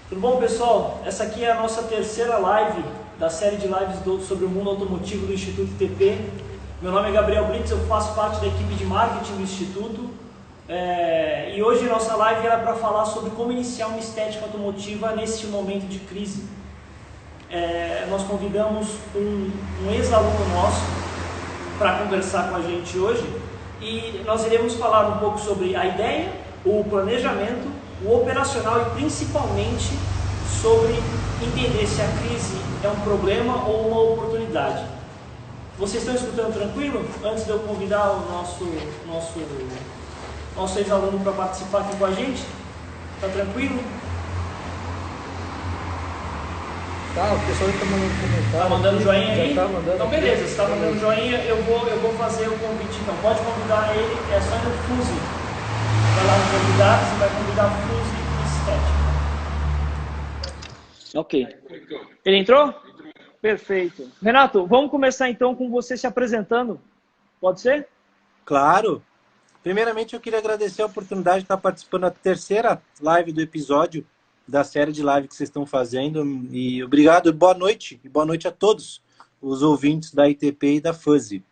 Tudo bom, pessoal? Essa aqui é a nossa terceira live da série de lives sobre o mundo automotivo do Instituto ITP. Meu nome é Gabriel Blitz, eu faço parte da equipe de marketing do Instituto. E hoje a nossa live era para falar sobre como iniciar uma estética automotiva neste momento de crise. Nós convidamos um ex-aluno nosso para conversar com a gente hoje e nós iremos falar um pouco sobre a ideia, o planejamento, o operacional e principalmente sobre entender se a crise é um problema ou uma oportunidade. Vocês estão escutando tranquilo? Antes de eu convidar o nosso ex-aluno para participar aqui com a gente, está tranquilo? Tá, o pessoal está mandando comentário. Está mandando joinha aí? Tá mandando então beleza, se está mandando joinha, eu vou fazer o convite então. Pode convidar ele, é só ir no Fuse. Vai lá no convidado, você vai convidar Fuse Estética. Ok. Ele entrou? Perfeito. Renato, vamos começar então com você se apresentando. Pode ser? Claro. Primeiramente, eu queria agradecer a oportunidade de estar participando da terceira live do episódio da série de live que vocês estão fazendo. E obrigado, boa noite. E boa noite a todos os ouvintes da ITP e da Fuzzy.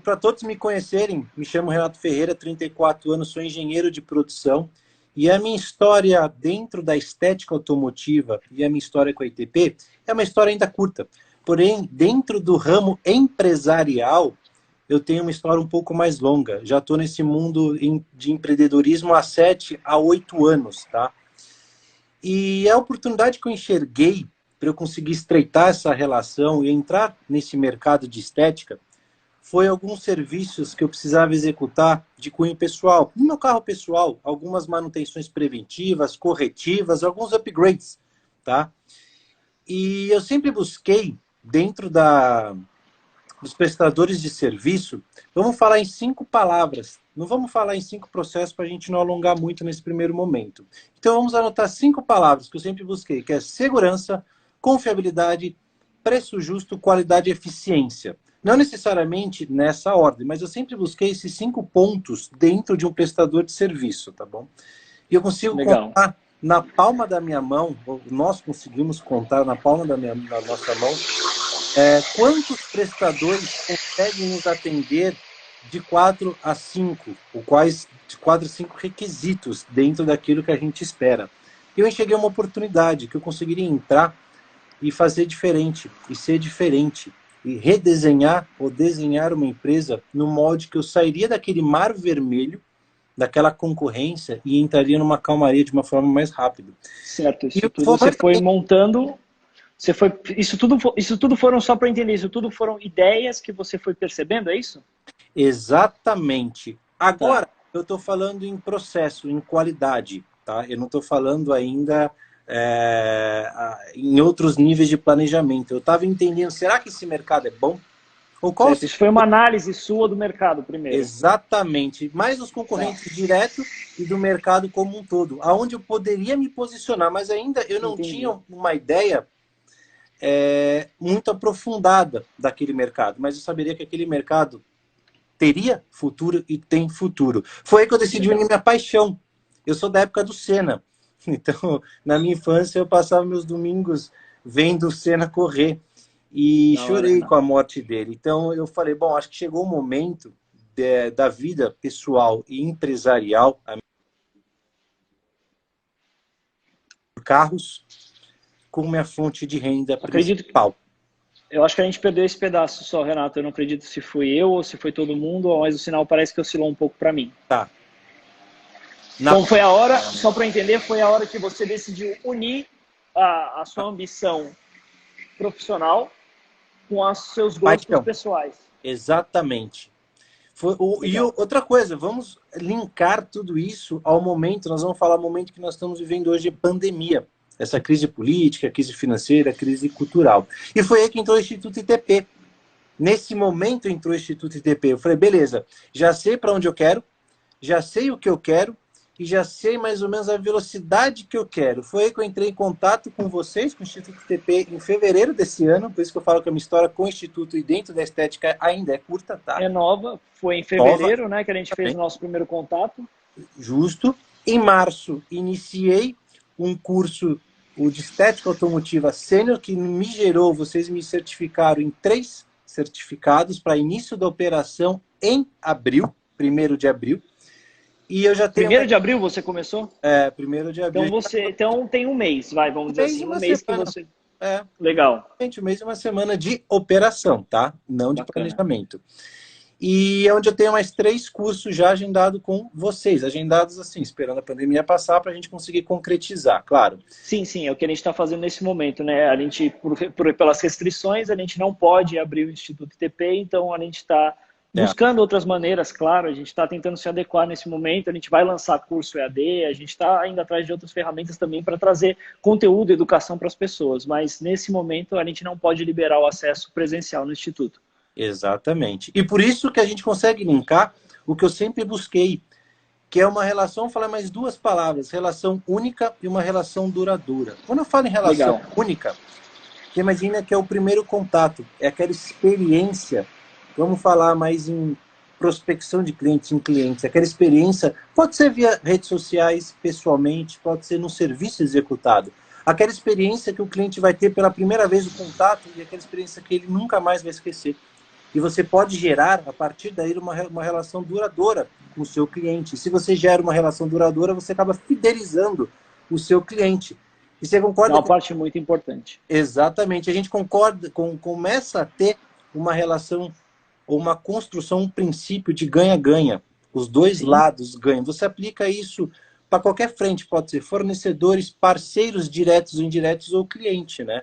Para todos me conhecerem, me chamo Renato Ferreira, 34 anos, sou engenheiro de produção. E a minha história dentro da estética automotiva e a minha história com a ITP é uma história ainda curta. Porém, dentro do ramo empresarial, eu tenho uma história um pouco mais longa. Já estou nesse mundo de empreendedorismo há 7 a 8 anos, tá? E a oportunidade que eu enxerguei para eu conseguir estreitar essa relação e entrar nesse mercado de estética foi alguns serviços que eu precisava executar de cunho pessoal. No meu carro pessoal, algumas manutenções preventivas, corretivas, alguns upgrades, tá? E eu sempre busquei, dentro dos prestadores de serviço, vamos falar em 5 palavras. Não vamos falar em 5 processos para a gente não alongar muito nesse primeiro momento. Então vamos anotar 5 palavras que eu sempre busquei, que é segurança, confiabilidade, preço justo, qualidade e eficiência. Não necessariamente nessa ordem, mas eu sempre busquei esses 5 pontos dentro de um prestador de serviço, tá bom? E eu consigo contar na palma da minha mão, nós conseguimos contar na palma da nossa mão, quantos prestadores conseguem nos atender de 4 a 5, de 4 a 5 requisitos dentro daquilo que a gente espera. E eu enxerguei uma oportunidade que eu conseguiria entrar e fazer diferente, e ser diferente, e redesenhar ou desenhar uma empresa no molde que eu sairia daquele mar vermelho, daquela concorrência, e entraria numa calmaria de uma forma mais rápida. Certo, isso tudo você foi montando, isso tudo foram, só para entender, isso tudo foram ideias que você foi percebendo, é isso? Exatamente. Agora, eu estou falando em processo, em qualidade, tá? Eu não estou falando ainda em outros níveis de planejamento. Eu estava entendendo, será que esse mercado é bom? Ou qual certo, isso foi uma análise sua do mercado primeiro. Exatamente. Mais dos concorrentes diretos e do mercado como um todo. Aonde eu poderia me posicionar, mas ainda eu não tinha uma ideia muito aprofundada daquele mercado. Mas eu saberia que aquele mercado teria futuro e tem futuro. Foi aí que eu decidi unir minha paixão. Eu sou da época do Senna. Então, na minha infância, eu passava meus domingos vendo o Senna correr. E chorei com a morte dele. Então, eu falei, bom, acho que chegou o momento da vida pessoal e empresarial, carros, como minha fonte de renda principal. Eu acho que a gente perdeu esse pedaço só, Renato. Eu não acredito se fui eu ou se foi todo mundo, mas o sinal parece que oscilou um pouco para mim. Tá. Então foi a hora, só para entender, foi a hora que você decidiu unir a sua ambição profissional com os seus gostos pessoais. Exatamente. E outra coisa, vamos linkar tudo isso ao momento, nós vamos falar o momento que nós estamos vivendo hoje, pandemia. Essa crise política, crise financeira, crise cultural. E foi aí que entrou o Instituto ITP. Nesse momento entrou o Instituto ITP. Eu falei, beleza, já sei para onde eu quero, já sei o que eu quero, e já sei mais ou menos a velocidade que eu quero. Foi aí que eu entrei em contato com vocês, com o Instituto ITP, em fevereiro desse ano, por isso que eu falo que a minha história com o Instituto e dentro da estética ainda é curta, tá? É nova, foi em fevereiro, né, que a gente fez o nosso primeiro contato. Justo. Em março, iniciei um curso, o de estética automotiva sênior, que me gerou, vocês me certificaram em 3 certificados para início da operação em abril, 1º de abril. E eu já tenho... 1º de abril você começou? 1º de abril. Então tem um mês, vamos dizer assim, um mês que você... Legal. Um mês e uma semana de operação, tá? Não de planejamento. E é onde eu tenho mais 3 cursos já agendados com vocês. Agendados assim, esperando a pandemia passar para a gente conseguir concretizar, claro. Sim, é o que a gente está fazendo nesse momento, né? A gente, pelas restrições, a gente não pode abrir o Instituto TP, então a gente está buscando outras maneiras, claro, a gente está tentando se adequar nesse momento, a gente vai lançar curso EAD, a gente está indo atrás de outras ferramentas também para trazer conteúdo e educação para as pessoas, mas nesse momento a gente não pode liberar o acesso presencial no Instituto. Exatamente. E por isso que a gente consegue linkar o que eu sempre busquei, que é uma relação, vou falar mais 2 palavras, relação única e uma relação duradoura. Quando eu falo em relação única, você imagina que é o primeiro contato, é aquela experiência. Vamos falar mais em prospecção de clientes em clientes. Aquela experiência pode ser via redes sociais, pessoalmente, pode ser no serviço executado. Aquela experiência que o cliente vai ter pela primeira vez o contato e aquela experiência que ele nunca mais vai esquecer. E você pode gerar, a partir daí, uma relação duradoura com o seu cliente. E se você gera uma relação duradoura, você acaba fidelizando o seu cliente. E você concorda? É uma parte muito importante. Exatamente. A gente começa a ter uma relação ou uma construção, um princípio de ganha-ganha. Os 2 lados ganham. Você aplica isso para qualquer frente, pode ser fornecedores, parceiros diretos ou indiretos ou cliente, né?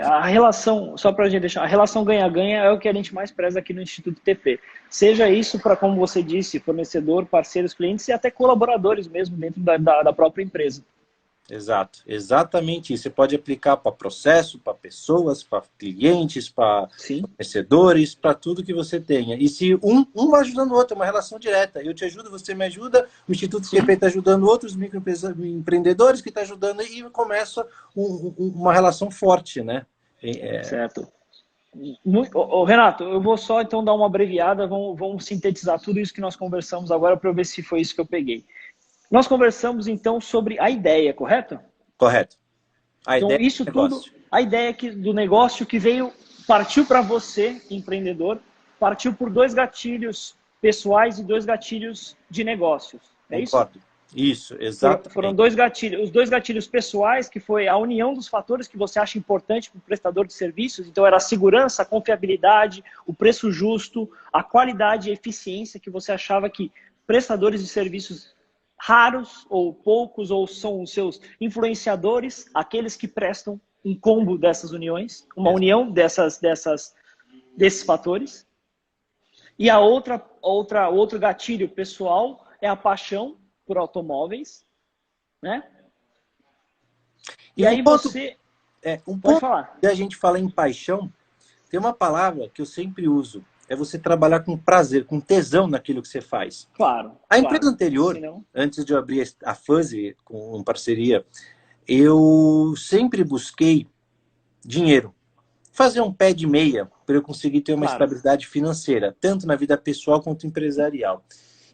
A relação, só para a gente deixar, a relação ganha-ganha é o que a gente mais preza aqui no Instituto TP. Seja isso para, como você disse, fornecedor, parceiros, clientes e até colaboradores mesmo dentro da própria empresa. Exato, exatamente isso. Você pode aplicar para processo, para pessoas, para clientes, para fornecedores, para tudo que você tenha. E se um vai ajudando o outro, é uma relação direta. Eu te ajudo, você me ajuda, o Instituto TP está ajudando outros microempreendedores que estão ajudando e começa uma relação forte, né? Certo. Renato, eu vou só então dar uma abreviada, vamos sintetizar tudo isso que nós conversamos agora para eu ver se foi isso que eu peguei. Nós conversamos, então, sobre a ideia, correto? Correto. Então, isso tudo, a ideia do negócio que partiu para você, empreendedor, partiu por 2 gatilhos pessoais e 2 gatilhos de negócios. É isso? Isso, exato. Foram 2 gatilhos. Os 2 gatilhos pessoais, que foi a união dos fatores que você acha importante para o prestador de serviços. Então, era a segurança, a confiabilidade, o preço justo, a qualidade e a eficiência que você achava que prestadores de serviços raros ou poucos, ou são os seus influenciadores, aqueles que prestam um combo dessas uniões, uma união desses fatores. E a outro gatilho pessoal é a paixão por automóveis, né? E aí você... Pode falar. Se a gente fala em paixão, tem uma palavra que eu sempre uso, é você trabalhar com prazer, com tesão naquilo que você faz. Claro. A empresa anterior, antes de eu abrir a Fuzzy com parceria, eu sempre busquei dinheiro. Fazer um pé de meia para eu conseguir ter uma estabilidade financeira, tanto na vida pessoal quanto empresarial.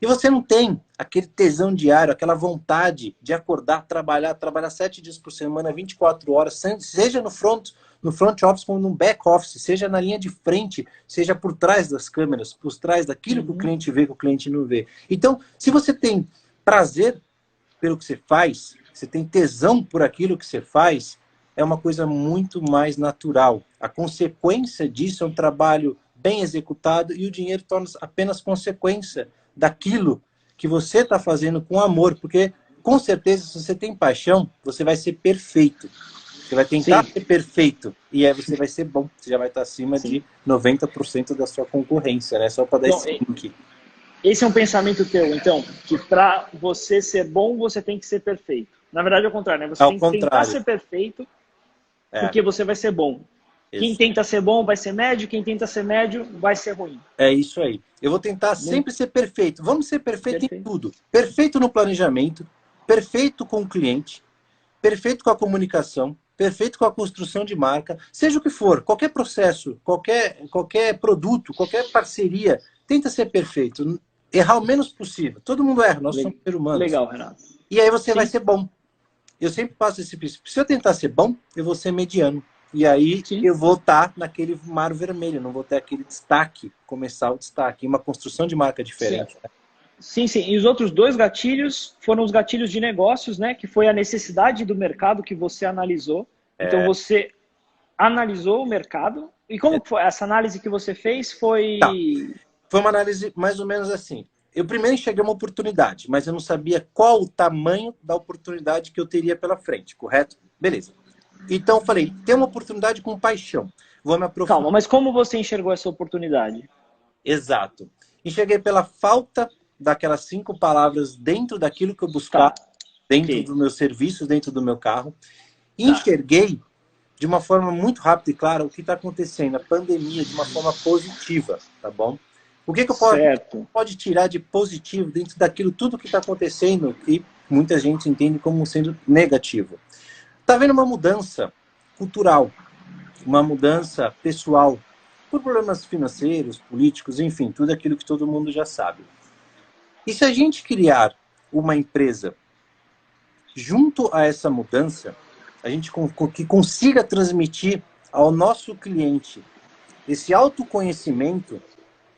E você não tem aquele tesão diário, aquela vontade de acordar, trabalhar 7 dias por semana, 24 horas, seja no front office como no back office, seja na linha de frente, seja por trás das câmeras, por trás daquilo que o cliente vê, que o cliente não vê. Então, se você tem prazer pelo que você faz, você tem tesão por aquilo que você faz, é uma coisa muito mais natural. A consequência disso é um trabalho bem executado e o dinheiro torna-se apenas consequência daquilo que você está fazendo com amor, porque com certeza se você tem paixão, você vai ser perfeito. Você vai tentar ser perfeito e aí você vai ser bom. Você já vai estar acima de 90% da sua concorrência, né? Só para dar esse link. Esse é um pensamento teu, então, que para você ser bom, você tem que ser perfeito. Na verdade, é o contrário, né? Você tem que tentar ser perfeito porque você vai ser bom. Quem tenta ser bom vai ser médio, quem tenta ser médio vai ser ruim. É isso aí. Eu vou tentar sempre ser perfeito. Vamos ser perfeito em tudo. Perfeito no planejamento, perfeito com o cliente, perfeito com a comunicação, perfeito com a construção de marca, seja o que for, qualquer processo, qualquer produto, qualquer parceria, tenta ser perfeito. Errar o menos possível. Todo mundo erra, nós somos seres humanos. Legal, Renato. E aí você vai ser bom. eu sempre passo esse princípio. Se eu tentar ser bom, eu vou ser mediano. E aí Sim. eu vou estar naquele mar vermelho, não vou ter aquele destaque, começar o destaque, uma construção de marca diferente. Certo. Sim, sim. E os outros dois gatilhos foram os gatilhos de negócios, né? Que foi a necessidade do mercado que você analisou. Então você analisou o mercado. E como foi essa análise que você fez? Tá. Foi Foi uma análise mais ou menos assim. Eu primeiro enxerguei uma oportunidade, mas eu não sabia qual o tamanho da oportunidade que eu teria pela frente, correto? Beleza. Então eu falei, tem uma oportunidade com paixão. Vou me aprofundar. Calma, mas como você enxergou essa oportunidade? Exato. Enxerguei pela falta daquelas 5 palavras dentro daquilo que eu buscava, Tá, dentro ok. dos meus serviços, dentro do meu carro. Tá, Enxerguei de uma forma muito rápida e clara o que está acontecendo, a pandemia, de uma forma positiva, tá bom? O que eu certo. pode tirar de positivo dentro daquilo tudo que está acontecendo que muita gente entende como sendo negativo? Está havendo uma mudança cultural, uma mudança pessoal, por problemas financeiros, políticos, enfim, tudo aquilo que todo mundo já sabe. E se a gente criar uma empresa junto a essa mudança, a gente que consiga transmitir ao nosso cliente esse autoconhecimento,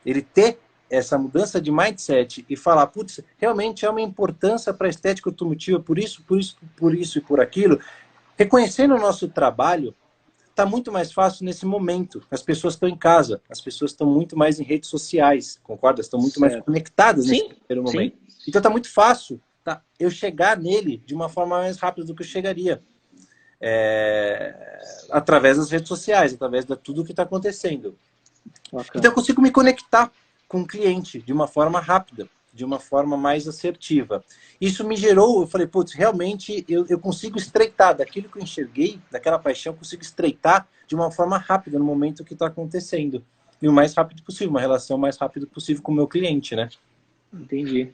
ele ter essa mudança de mindset e falar, putz, realmente é uma importância para a estética automotiva, por isso, por isso, por isso e por aquilo, reconhecendo o nosso trabalho, está muito mais fácil nesse momento. As pessoas estão em casa, as pessoas estão muito mais em redes sociais, concorda? Estão muito mais Certo. conectadas nesse Sim, primeiro sim. momento. Então está muito fácil, tá? Eu chegar nele de uma forma mais rápida do que eu chegaria. Através das redes sociais, através de tudo que está acontecendo. Então eu Bacana. consigo me conectar com o cliente de uma forma rápida, de uma forma mais assertiva. Isso me gerou, eu falei, putz, realmente eu consigo estreitar daquilo que eu enxerguei, daquela paixão, eu consigo estreitar de uma forma rápida no momento que está acontecendo. E o mais rápido possível, uma relação mais rápida possível com o meu cliente, né? Entendi.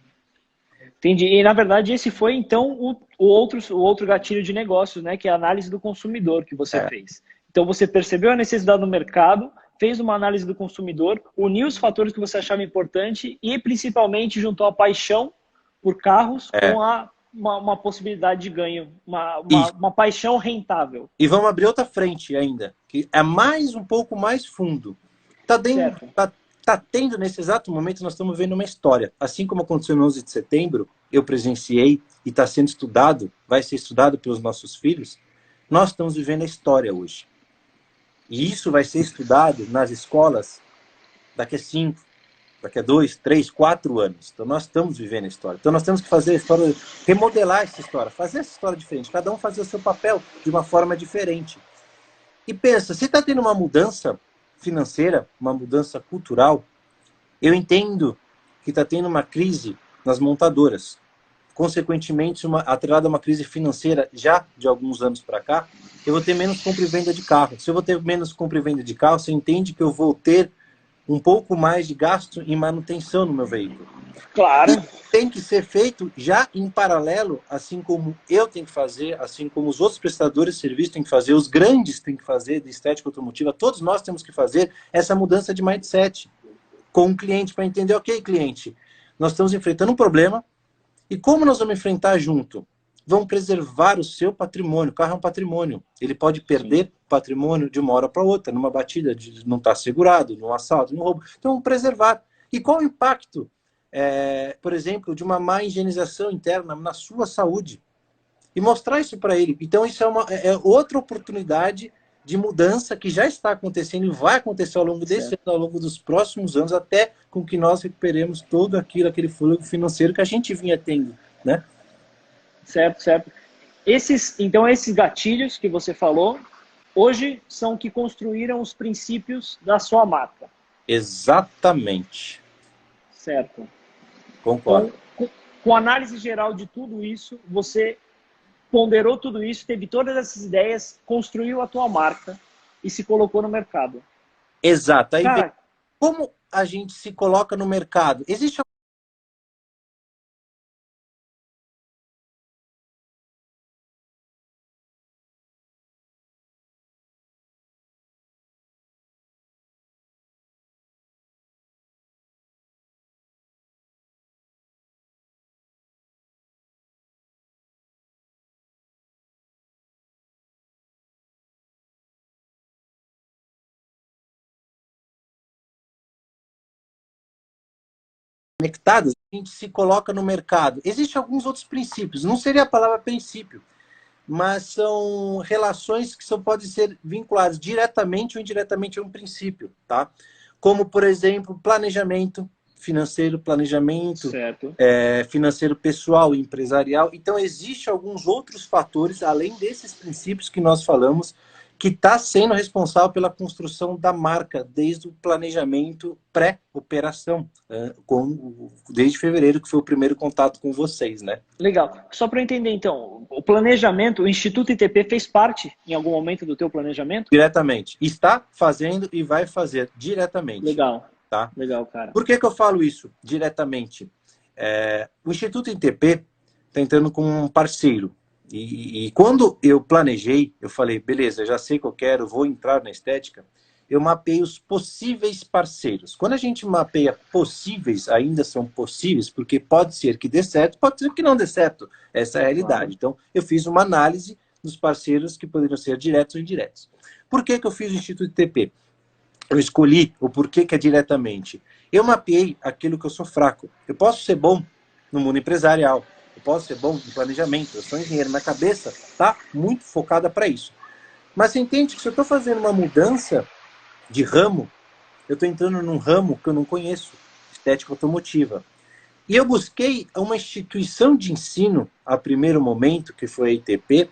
Entendi. E na verdade esse foi então o outro gatilho de negócios, né? Que é a análise do consumidor que você É. fez. Então você percebeu a necessidade do mercado, fez uma análise do consumidor, uniu os fatores que você achava importante e principalmente juntou a paixão por carros É. com uma possibilidade de ganho, uma, E, uma, uma paixão rentável. e vamos abrir outra frente ainda, que é mais um pouco mais fundo. Tá, dentro, Certo. tá tendo, nesse exato momento, nós estamos vendo uma história. Assim como aconteceu no 11 de setembro, eu presenciei e está sendo estudado, vai ser estudado pelos nossos filhos, nós estamos vivendo a história hoje. E isso vai ser estudado nas escolas daqui a 5, daqui a 2, 3, 4 anos. Então nós estamos vivendo a história. Então nós temos que fazer a história, remodelar essa história, fazer essa história diferente, cada um fazer o seu papel de uma forma diferente. E pensa, se está tendo uma mudança financeira, uma mudança cultural, eu entendo que está tendo uma crise nas montadoras. Consequentemente, atrelada a uma crise financeira já de alguns anos para cá, eu vou ter menos compra e venda de carro. Se eu vou ter menos compra e venda de carro, você entende que eu vou ter um pouco mais de gasto em manutenção no meu veículo. Claro. Tem que ser feito já em paralelo, assim como eu tenho que fazer, assim como os outros prestadores de serviço têm que fazer, os grandes têm que fazer de estética automotiva, todos nós temos que fazer essa mudança de mindset com o cliente para entender, ok, cliente, nós estamos enfrentando um problema e como nós vamos enfrentar junto? Vamos preservar o seu patrimônio. O carro é um patrimônio. Ele pode perder Sim. patrimônio de uma hora para outra, numa batida de não estar segurado, num assalto, num roubo. Então, preservar. E qual o impacto, por exemplo, de uma má higienização interna na sua saúde? E mostrar isso para ele. Então, isso é outra oportunidade de mudança que já está acontecendo e vai acontecer ao longo desse ano, ao longo dos próximos anos, até com que nós recuperemos todo aquele fluxo financeiro que a gente vinha tendo, né? Certo, certo. Então, esses gatilhos que você falou, hoje são que construíram os princípios da sua marca. Exatamente. Certo. Concordo. Então, com análise geral de tudo isso, você ponderou tudo isso, teve todas essas ideias, construiu a tua marca e se colocou no mercado. Exato. Aí vem Cara, como a gente se coloca no mercado. Existe conectadas, a gente se coloca no mercado. Existem alguns outros princípios, não seria a palavra princípio, mas são relações que podem ser vinculadas diretamente ou indiretamente a um princípio, tá? Como, por exemplo, planejamento financeiro, planejamento financeiro pessoal e empresarial. Então, existem alguns outros fatores, além desses princípios que nós falamos, que está sendo responsável pela construção da marca desde o planejamento pré-operação, desde fevereiro, que foi o primeiro contato com vocês, né? Legal. Só para eu entender, então, o planejamento, o Instituto ITP fez parte em algum momento do teu planejamento? Diretamente. Está fazendo e vai fazer diretamente. Legal. Tá? Legal, cara. Por que eu falo isso diretamente? O Instituto ITP está entrando com um parceiro. E quando eu planejei, eu falei, beleza, já sei o que eu quero, vou entrar na estética, eu mapeei os possíveis parceiros. Quando a gente mapeia possíveis, ainda são possíveis, porque pode ser que dê certo, pode ser que não dê certo. Essa é a realidade. Então, eu fiz uma análise dos parceiros que poderiam ser diretos ou indiretos. Por que eu fiz o Instituto ITP? Eu escolhi o porquê que é diretamente. Eu mapeei aquilo que eu sou fraco. Eu posso ser bom no mundo empresarial, eu posso ser bom em planejamento, eu sou engenheiro, minha cabeça está muito focada para isso. Mas você entende que se eu estou fazendo uma mudança de ramo, eu estou entrando num ramo que eu não conheço, estética automotiva. E eu busquei uma instituição de ensino, a primeiro momento, que foi a ITP,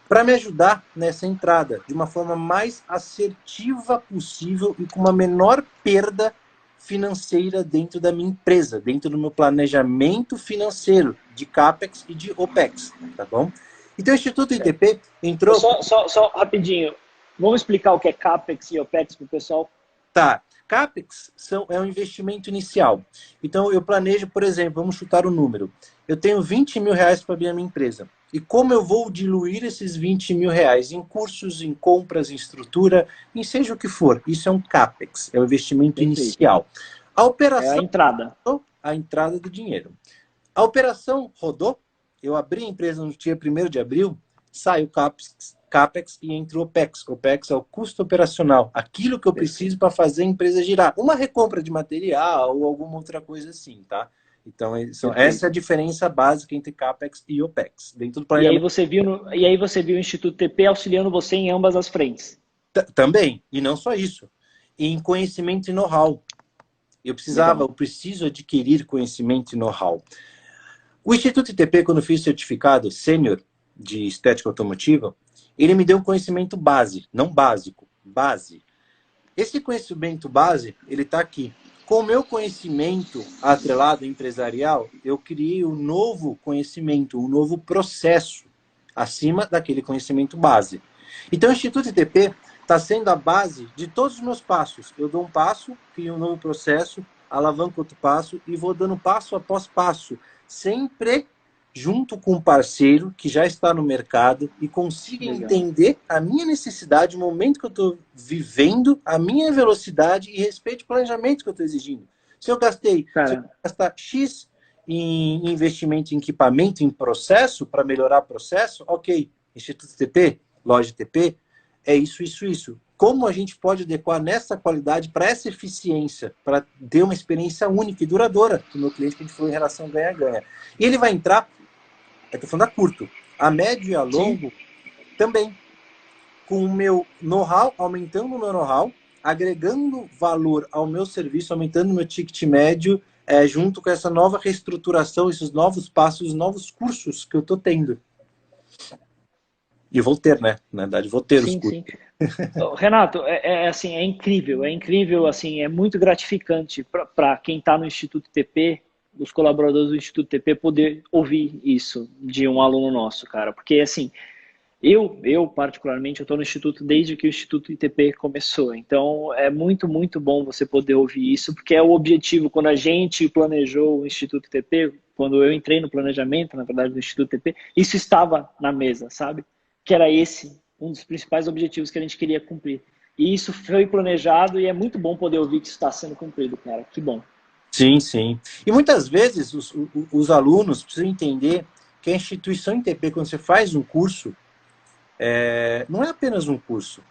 para me ajudar nessa entrada, de uma forma mais assertiva possível e com uma menor perda financeira dentro da minha empresa, dentro do meu planejamento financeiro de CAPEX e de OPEX, tá bom? Então o Instituto ITP entrou... Só rapidinho, vamos explicar o que é CAPEX e OPEX para o pessoal? Tá, CAPEX é um investimento inicial. Então eu planejo, por exemplo, vamos chutar o número, eu tenho 20 mil reais para abrir a minha empresa. E como eu vou diluir esses 20 mil reais em cursos, em compras, em estrutura, em seja o que for. Isso é um CAPEX, é o investimento inicial. A operação... É a entrada. A entrada do dinheiro. A operação rodou, eu abri a empresa no dia 1º de abril, sai o CAPEX e entra o OPEX. O OPEX é o custo operacional, aquilo que eu preciso para fazer a empresa girar. Uma recompra de material ou alguma outra coisa assim, tá? Então, essa é a diferença básica entre CAPEX e OPEX. Dentro do planejamento... E aí você viu o Instituto TP auxiliando você em ambas as frentes. Também, e não só isso. Em conhecimento e know-how. Eu preciso adquirir conhecimento e know-how. O Instituto ITP, quando eu fiz certificado sênior de estética automotiva, ele me deu um conhecimento base, não básico, base. Esse conhecimento base, ele está aqui. Com o meu conhecimento atrelado empresarial, eu criei um novo conhecimento, um novo processo acima daquele conhecimento base. Então, o Instituto ITP está sendo a base de todos os meus passos. Eu dou um passo, crio um novo processo, alavanco outro passo e vou dando passo após passo, sempre junto com um parceiro que já está no mercado e consiga entender a minha necessidade, o momento que eu estou vivendo, a minha velocidade e respeito ao planejamento que eu estou exigindo. Se eu gastar X em investimento em equipamento, em processo, para melhorar o processo, ok, Instituto TP, loja TP, é isso, isso, isso. Como a gente pode adequar nessa qualidade para essa eficiência, para ter uma experiência única e duradoura para o meu cliente, que a gente falou em relação ganha-ganha. E ele vai entrar, eu estou falando a curto, a médio e a longo, também, com o meu know-how, aumentando o meu know-how, agregando valor ao meu serviço, aumentando o meu ticket médio, junto com essa nova reestruturação, esses novos passos, novos cursos que eu estou tendo. E vou ter, né? Na verdade, vou ter os cursos. Sim. Renato, assim, é incrível, assim, é muito gratificante para quem está no Instituto TP, os colaboradores do Instituto TP, poder ouvir isso de um aluno nosso, cara. Porque, assim, eu particularmente, eu estou no Instituto desde que o Instituto ITP começou. Então, é muito, muito bom você poder ouvir isso, porque é o objetivo. Quando a gente planejou o Instituto ITP, quando eu entrei no planejamento, na verdade, do Instituto ITP, isso estava na mesa, sabe? Que era esse um dos principais objetivos que a gente queria cumprir. E isso foi planejado e é muito bom poder ouvir que isso está sendo cumprido, cara. Que bom. Sim, sim. E muitas vezes os alunos precisam entender que a instituição ITP, quando você faz um curso, não é apenas um curso.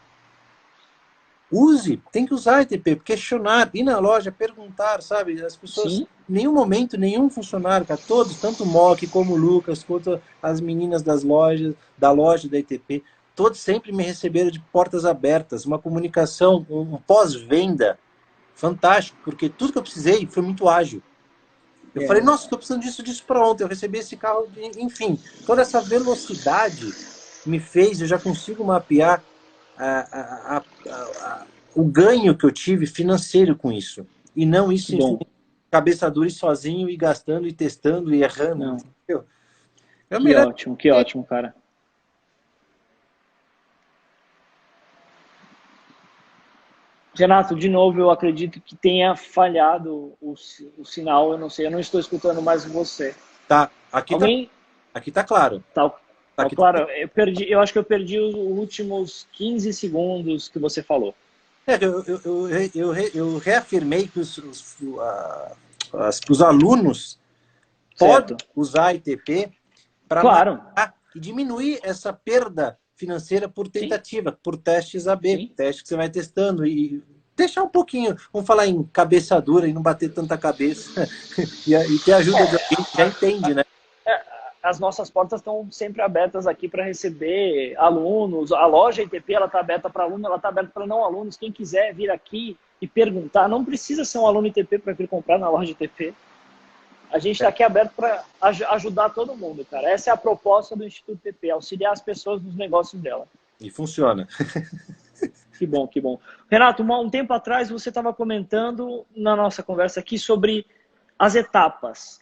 use, tem que usar ETP, questionar, ir na loja, perguntar, sabe? As pessoas, Sim. em nenhum momento, nenhum funcionário, cara, todos, tanto o Mock como o Lucas, quanto as meninas das lojas, da loja da ETP, todos sempre me receberam de portas abertas, uma comunicação, um pós-venda fantástico, porque tudo que eu precisei foi muito ágil. Eu falei, nossa, estou precisando disso para ontem, eu recebi esse carro, enfim, toda essa velocidade me fez, eu já consigo mapear o ganho que eu tive financeiro com isso. E não isso em cabeça dura e sozinho e gastando e testando e errando. Não. Entendeu? É melhor... Que ótimo, cara. Renato, de novo, eu acredito que tenha falhado o sinal, eu não sei, eu não estou escutando mais você. Tá, aqui tá claro. Tá aqui claro, eu acho que eu perdi os últimos 15 segundos que você falou. Eu reafirmei que os alunos podem usar ITP para diminuir essa perda financeira por tentativa, por testes AB, testes que você vai testando e deixar um pouquinho, vamos falar em cabeça dura e não bater tanta cabeça e ter ajuda de alguém que já entende, né? As nossas portas estão sempre abertas aqui para receber alunos. A loja ITP está aberta para alunos, ela está aberta para não alunos. Quem quiser vir aqui e perguntar, não precisa ser um aluno ITP para vir comprar na loja ITP. A gente está aqui aberto para ajudar todo mundo, cara. Essa é a proposta do Instituto ITP, auxiliar as pessoas nos negócios dela. E funciona. Que bom, que bom. Renato, um tempo atrás você estava comentando na nossa conversa aqui sobre as etapas.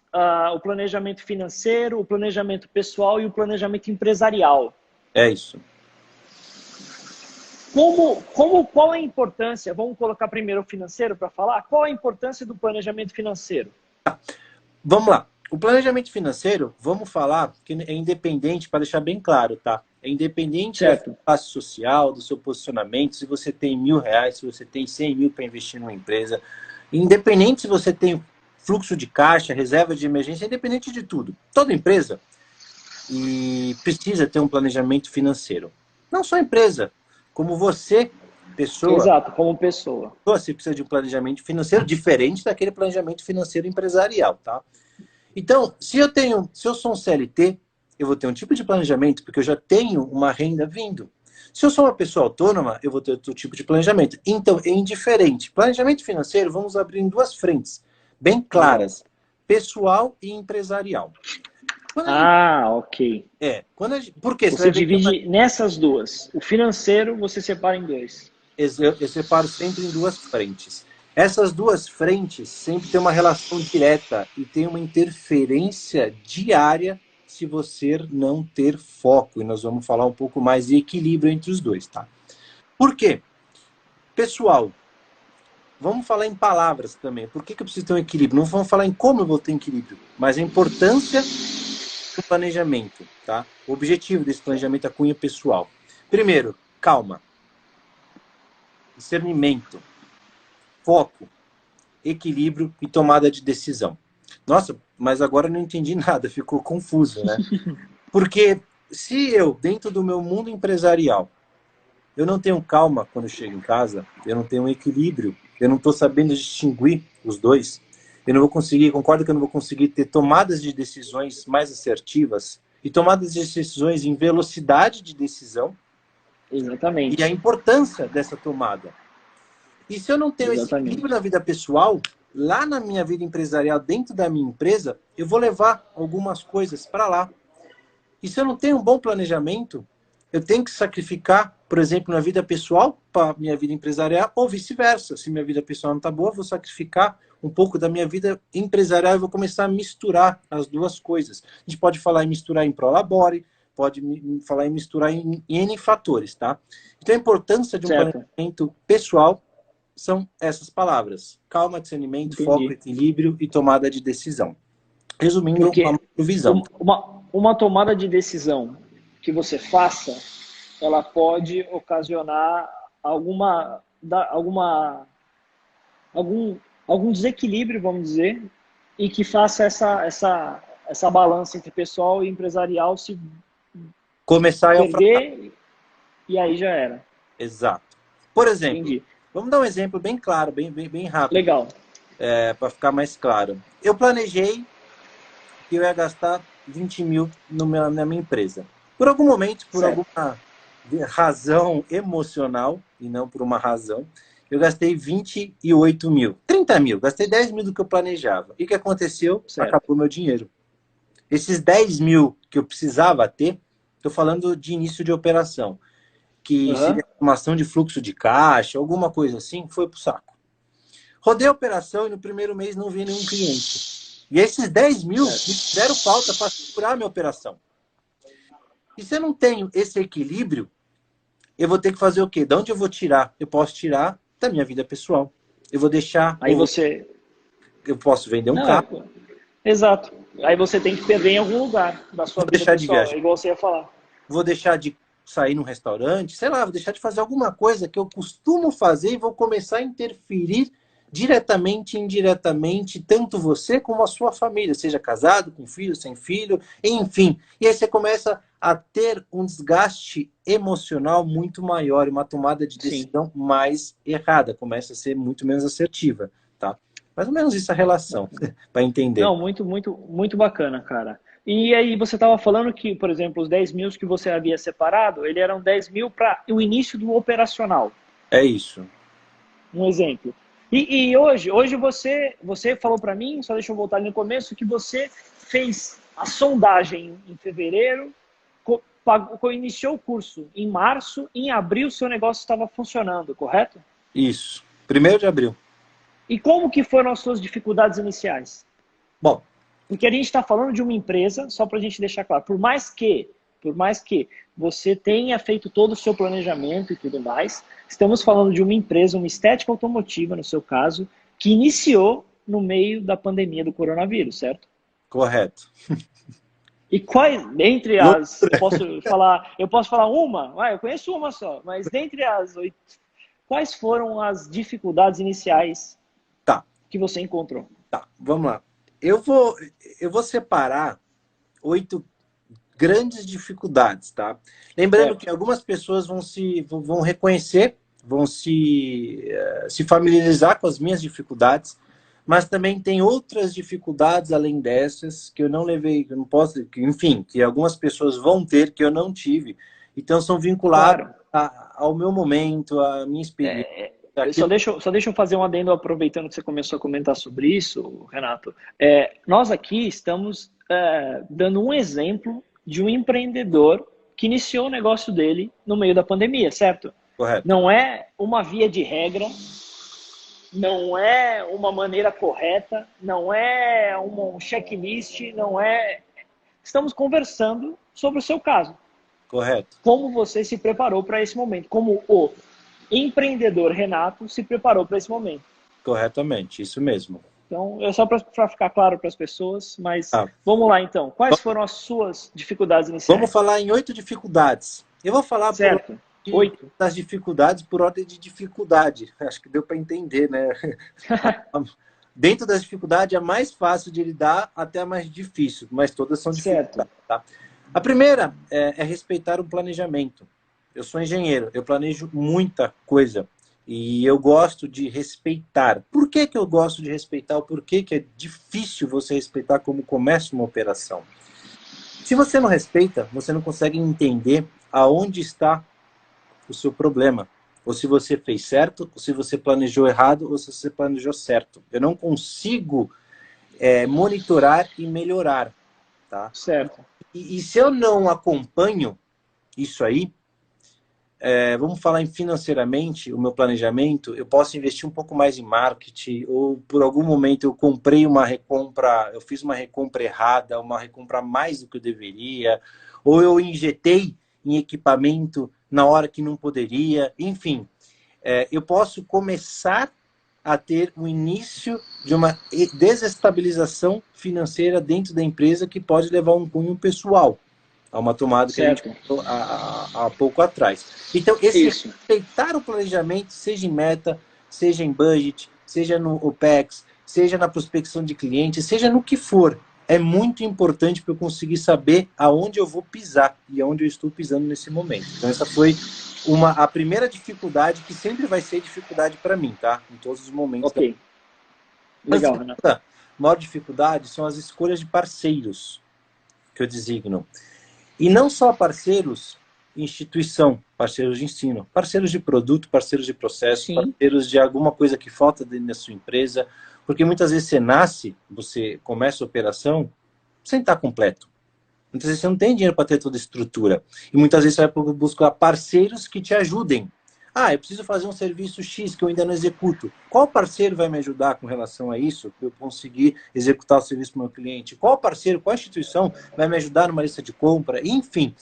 O planejamento financeiro, o planejamento pessoal e o planejamento empresarial. É isso. Qual é a importância? Vamos colocar primeiro o financeiro para falar? Qual é a importância do planejamento financeiro? Vamos lá. O planejamento financeiro, vamos falar que é independente, para deixar bem claro, tá? É independente da classe social, do seu posicionamento, se você tem R$1.000, se você tem 100 mil para investir numa empresa, independente se você tem fluxo de caixa, reserva de emergência, independente de tudo. Toda empresa precisa ter um planejamento financeiro. Não só empresa, como você, pessoa. Exato, como pessoa. Você precisa de um planejamento financeiro diferente daquele planejamento financeiro empresarial, tá? Então, se eu sou um CLT, eu vou ter um tipo de planejamento, porque eu já tenho uma renda vindo. Se eu sou uma pessoa autônoma, eu vou ter outro tipo de planejamento. Então, é indiferente. Planejamento financeiro, vamos abrir em duas frentes bem claras, pessoal e empresarial. Ok. Por quê? Você divide nessas duas. O financeiro você separa em dois. Eu separo sempre em duas frentes. Essas duas frentes sempre têm uma relação direta e tem uma interferência diária se você não ter foco. E nós vamos falar um pouco mais de equilíbrio entre os dois, tá? Por quê? Pessoal, vamos falar em palavras também. Por que eu preciso ter um equilíbrio? Não vamos falar em como eu vou ter equilíbrio, mas a importância do planejamento, tá? O objetivo desse planejamento é a cunha pessoal. Primeiro, calma. Discernimento. Foco. Equilíbrio e tomada de decisão. Nossa, mas agora eu não entendi nada. Ficou confuso, né? Porque se eu, dentro do meu mundo empresarial, eu não tenho calma quando eu chego em casa, eu não tenho um equilíbrio, eu não estou sabendo distinguir os dois, eu não vou conseguir, concordo que eu não vou conseguir ter tomadas de decisões mais assertivas e tomadas de decisões em velocidade de decisão. Exatamente. E a importância dessa tomada. E se eu não tenho esse equilíbrio na vida pessoal, lá na minha vida empresarial, dentro da minha empresa, eu vou levar algumas coisas para lá. E se eu não tenho um bom planejamento, eu tenho que sacrificar, por exemplo, na vida pessoal para minha vida empresarial, ou vice-versa. Se minha vida pessoal não está boa, eu vou sacrificar um pouco da minha vida empresarial e vou começar a misturar as duas coisas. A gente pode falar em misturar em prolabore, pode falar em misturar em N fatores, tá? Então a importância de um planejamento pessoal são essas palavras: calma, discernimento, foco, equilíbrio e tomada de decisão. Resumindo, uma visão. Uma tomada de decisão que você faça, ela pode ocasionar algum desequilíbrio, vamos dizer, e que faça essa balança entre pessoal e empresarial se começar a perder, e aí já era. Exato. Por exemplo, Vamos dar um exemplo bem claro, bem rápido, Legal. para ficar mais claro. Eu planejei que eu ia gastar 20 mil na minha empresa. Por algum momento, por Certo. alguma razão emocional, e não por uma razão, eu gastei 28 mil. 30 mil, gastei 10 mil do que eu planejava. E o que aconteceu? Certo. Acabou meu dinheiro. Esses 10 mil que eu precisava ter, estou falando de início de operação, que seria formação de fluxo de caixa, alguma coisa assim, foi pro saco. Rodei a operação e no primeiro mês não vi nenhum cliente. E esses 10 mil me fizeram falta para segurar a minha operação. E se eu não tenho esse equilíbrio, eu vou ter que fazer o quê? De onde eu vou tirar? Eu posso tirar da minha vida pessoal. Eu vou deixar... Aí você... Eu posso vender um Não, carro. Exato. Aí você tem que perder em algum lugar da sua Vou vida deixar de pessoal, viajar. é igual você ia falar. Vou deixar de sair num restaurante, sei lá, vou deixar de fazer alguma coisa que eu costumo fazer e vou começar a interferir diretamente e indiretamente, tanto você como a sua família, seja casado, com filho, sem filho, enfim. E aí você começa a ter um desgaste emocional muito maior e uma tomada de decisão mais errada, começa a ser muito menos assertiva, tá? Mais ou menos isso a relação, para entender. Não, muito bacana, cara. E aí você estava falando que, por exemplo, os 10 mil que você havia separado, ele eram 10 mil para o início do operacional. É isso. Um exemplo. E hoje você falou para mim, só deixa eu voltar ali no começo, que você fez a sondagem em fevereiro, iniciou o curso em março, em abril seu negócio estava funcionando, correto? Isso. 1º de abril. E como que foram as suas dificuldades iniciais? Bom, porque a gente está falando de uma empresa, só para a gente deixar claro, por mais que você tenha feito todo o seu planejamento e tudo mais, estamos falando de uma empresa, uma estética automotiva, no seu caso, que iniciou no meio da pandemia do coronavírus, certo? Correto. E quais, dentre as, eu posso falar uma? Eu conheço uma só, mas dentre as 8, quais foram as dificuldades iniciais que você encontrou? Tá, vamos lá. Eu vou separar 8 grandes dificuldades, tá? Lembrando que algumas pessoas vão reconhecer, vão se familiarizar com as minhas dificuldades, mas também tem outras dificuldades além dessas que eu não levei, que eu não posso, enfim, que algumas pessoas vão ter que eu não tive. Então são vinculadas ao meu momento, à minha experiência. Só deixa eu fazer um adendo aproveitando que você começou a comentar sobre isso, Renato. Nós aqui estamos dando um exemplo de um empreendedor que iniciou o negócio dele no meio da pandemia, certo? Correto. Não é uma via de regra, não é uma maneira correta, não é um checklist, não é... Estamos conversando sobre o seu caso. Correto. Como você se preparou para esse momento, como o empreendedor Renato se preparou para esse momento. Corretamente, isso mesmo. Então, é só para ficar claro para as pessoas, mas vamos lá então. Quais foram as suas dificuldades iniciais? Vamos falar em 8 dificuldades. Eu vou falar certo. 8 das dificuldades por ordem de dificuldade. Acho que deu para entender, né? Dentro das dificuldades, a mais fácil de lidar até a mais difícil, mas todas são dificuldades. Tá? A primeira é respeitar o planejamento. Eu sou engenheiro, eu planejo muita coisa e eu gosto de respeitar. Por que eu gosto de respeitar? Por que é difícil você respeitar como começa uma operação? Se você não respeita, você não consegue entender aonde está o seu problema. Ou se você fez certo, ou se você planejou errado, ou se você planejou certo. Eu não consigo monitorar e melhorar. Tá? Certo. E se eu não acompanho isso aí, vamos falar em financeiramente, o meu planejamento, eu posso investir um pouco mais em marketing, ou por algum momento eu comprei uma recompra, eu fiz uma recompra errada, uma recompra mais do que eu deveria, ou eu injetei em equipamento na hora que não poderia, enfim. Eu posso começar a ter o início de uma desestabilização financeira dentro da empresa que pode levar um cunho pessoal. A uma tomada que a gente falou há pouco atrás. Então, respeitar o planejamento, seja em meta, seja em budget, seja no OPEX, seja na prospecção de clientes, seja no que for, é muito importante para eu conseguir saber aonde eu vou pisar e aonde eu estou pisando nesse momento. Então, essa foi a primeira dificuldade, que sempre vai ser dificuldade para mim, tá? Em todos os momentos. Ok. Legal, Renato. A maior dificuldade são as escolhas de parceiros que eu designo. E não só parceiros, instituição, parceiros de ensino, parceiros de produto, parceiros de processo, Sim. parceiros de alguma coisa que falta dentro da sua empresa, porque muitas vezes você nasce, você começa a operação sem estar completo. Muitas vezes você não tem dinheiro para ter toda a estrutura. E muitas vezes você vai buscar parceiros que te ajudem. Ah, eu preciso fazer um serviço X que eu ainda não executo. Qual parceiro vai me ajudar com relação a isso, para eu conseguir executar o serviço para o meu cliente? Qual parceiro, qual instituição vai me ajudar numa lista de compra? Enfim,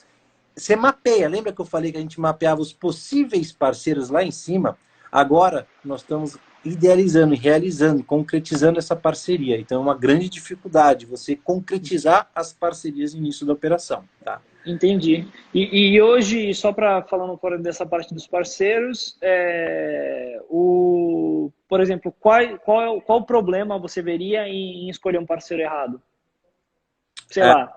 você mapeia. Lembra que eu falei que a gente mapeava os possíveis parceiros lá em cima? Agora nós estamos idealizando, realizando, concretizando essa parceria. Então é uma grande dificuldade você concretizar as parcerias no início da operação. Tá? Entendi. E hoje, só para falando fora dessa parte dos parceiros, por exemplo, qual problema você veria em escolher um parceiro errado? Sei lá.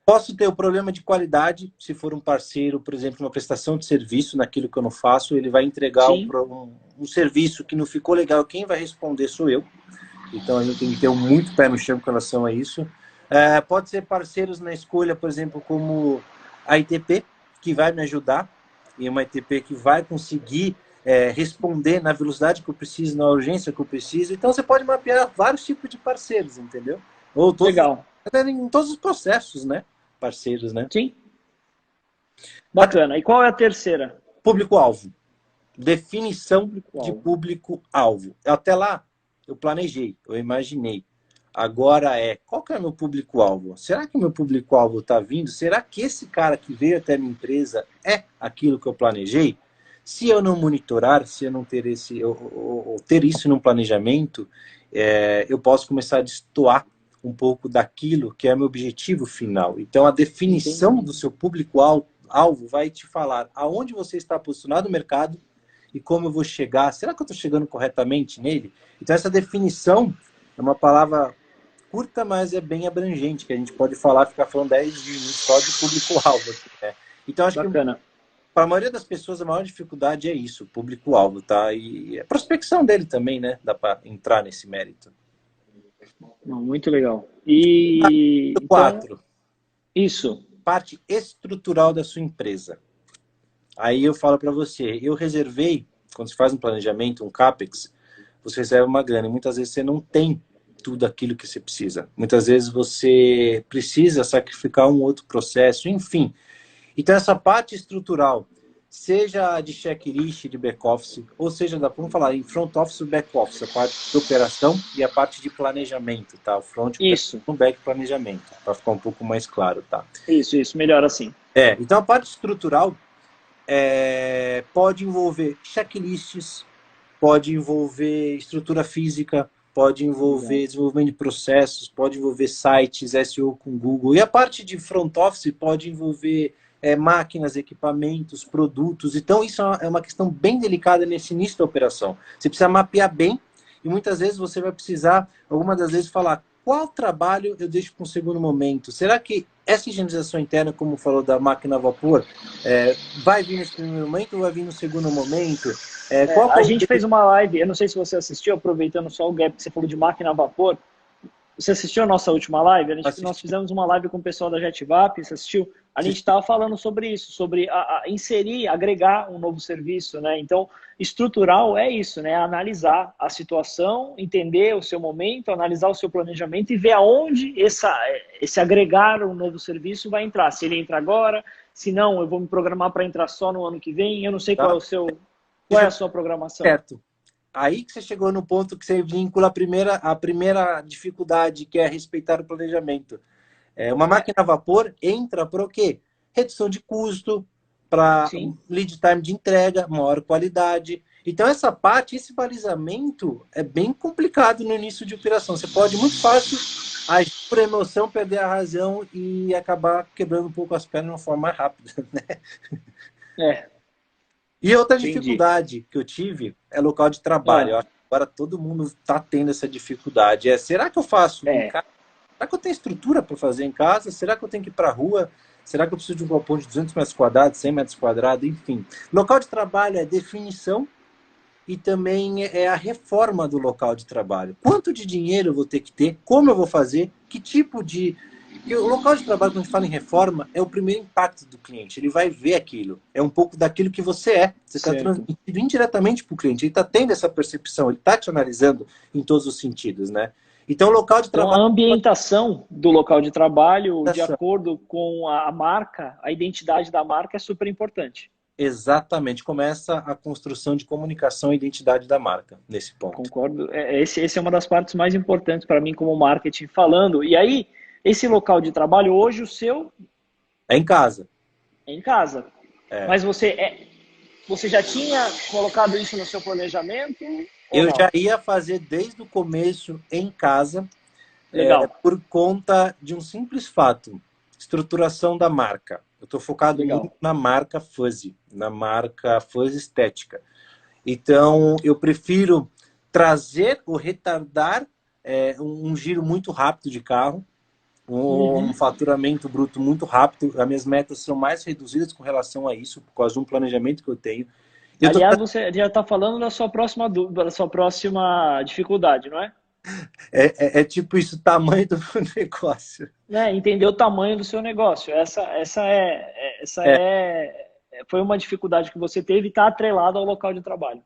Posso ter o problema de qualidade, se for um parceiro, por exemplo, uma prestação de serviço naquilo que eu não faço, ele vai entregar um serviço que não ficou legal, quem vai responder sou eu. Então a gente tem que ter muito pé no chão com relação a isso. Pode ser parceiros na escolha, por exemplo, como a ITP, que vai me ajudar, e uma ITP que vai conseguir responder na velocidade que eu preciso, na urgência que eu preciso. Então você pode mapear vários tipos de parceiros, entendeu? Ou todos, legal. Em todos os processos, né? Parceiros, né? Sim. Bacana. E qual é a terceira? Público-alvo. Definição de público-alvo. Até lá, eu planejei, eu imaginei. Agora qual que é o meu público-alvo? Será que o meu público-alvo está vindo? Será que esse cara que veio até a minha empresa é aquilo que eu planejei? Se eu não monitorar, se eu não ter ter isso no planejamento, eu posso começar a destoar um pouco daquilo que é meu objetivo final. Então, a definição do seu público-alvo vai te falar aonde você está posicionado no mercado e como eu vou chegar. Será que eu estou chegando corretamente nele? Então, essa definição é uma palavra curta, mas é bem abrangente, que a gente pode ficar falando 10 minutos só de público-alvo. Né? Então, acho Bacana. que para a maioria das pessoas a maior dificuldade é isso, o público-alvo, tá? E a prospecção dele também, né? Dá para entrar nesse mérito. Não, muito legal. E 4. Então, isso. Parte estrutural da sua empresa. Aí eu falo para você, eu reservei, quando você faz um planejamento, um CAPEX, você reserva uma grana. E muitas vezes você não tem tudo aquilo que você precisa. Muitas vezes você precisa sacrificar um outro processo, enfim. Então essa parte estrutural, seja de checklist, de back-office, ou seja, vamos falar em front office e back-office, a parte de operação e a parte de planejamento, tá? O front e o back planejamento, para ficar um pouco mais claro, tá? Isso, melhor assim. Então a parte estrutural pode envolver checklists, pode envolver estrutura física, pode envolver desenvolvimento de processos, pode envolver sites, SEO com Google, e a parte de front office pode envolver máquinas, equipamentos, produtos. Então, isso é uma questão bem delicada nesse início da operação. Você precisa mapear bem e muitas vezes você vai precisar, algumas das vezes, falar qual trabalho eu deixo para um segundo momento. Será que essa higienização interna, como falou da máquina a vapor, vai vir nesse primeiro momento ou vai vir no segundo momento? A gente fez uma live, eu não sei se você assistiu, aproveitando só o gap que você falou de máquina a vapor. Você assistiu a nossa última live? Nós fizemos uma live com o pessoal da JetVap, você assistiu? A gente estava falando sobre isso, sobre inserir, agregar um novo serviço, né? Então, estrutural é isso, né? Analisar a situação, entender o seu momento, analisar o seu planejamento e ver aonde esse agregar um novo serviço vai entrar. Se ele entra agora, se não, eu vou me programar para entrar só no ano que vem. Eu não sei qual é a sua programação. Certo. Aí que você chegou no ponto que você vincula a primeira dificuldade, que é respeitar o planejamento. Uma máquina a vapor entra para o quê? Redução de custo, para lead time de entrega, maior qualidade. Então, essa parte, esse balizamento é bem complicado no início de operação. Você pode muito fácil, por emoção, perder a razão e acabar quebrando um pouco as pernas de uma forma mais rápida. Né? E outra dificuldade que eu tive é local de trabalho. Eu acho que agora todo mundo está tendo essa dificuldade. Será que eu faço em casa? Será que eu tenho estrutura para fazer em casa? Será que eu tenho que ir para a rua? Será que eu preciso de um galpão de 200 metros quadrados, 100 metros quadrados, enfim. Local de trabalho é definição e também é a reforma do local de trabalho. Quanto de dinheiro eu vou ter que ter, como eu vou fazer, que tipo de... Porque o local de trabalho, quando a gente fala em reforma, é o primeiro impacto do cliente. Ele vai ver aquilo. É um pouco daquilo que você é. Você está transmitindo indiretamente para o cliente. Ele está tendo essa percepção, ele está te analisando em todos os sentidos, né? Então, o local de trabalho... Então, a ambientação do local de trabalho, de acordo com a marca, a identidade da marca é super importante. Exatamente. Começa a construção de comunicação e identidade da marca, nesse ponto. Concordo. Esse é uma das partes mais importantes para mim como marketing falando. E aí, esse local de trabalho, hoje o seu... É em casa. É em casa. É. Mas você já tinha colocado isso no seu planejamento? Eu já ia fazer desde o começo em casa, por conta de um simples fato. Estruturação da marca. Eu estou focado muito na marca Fuzzy, na marca Fuzzy Estética. Então, eu prefiro trazer ou retardar um giro muito rápido de carro, um faturamento bruto muito rápido. As minhas metas são mais reduzidas com relação a isso, por causa de um planejamento que eu tenho. Aliás, você já está falando da sua próxima dúvida, da sua próxima dificuldade, não é? É tipo isso, o tamanho do negócio. Entender o tamanho do seu negócio. Foi uma dificuldade que você teve e está atrelada ao local de trabalho.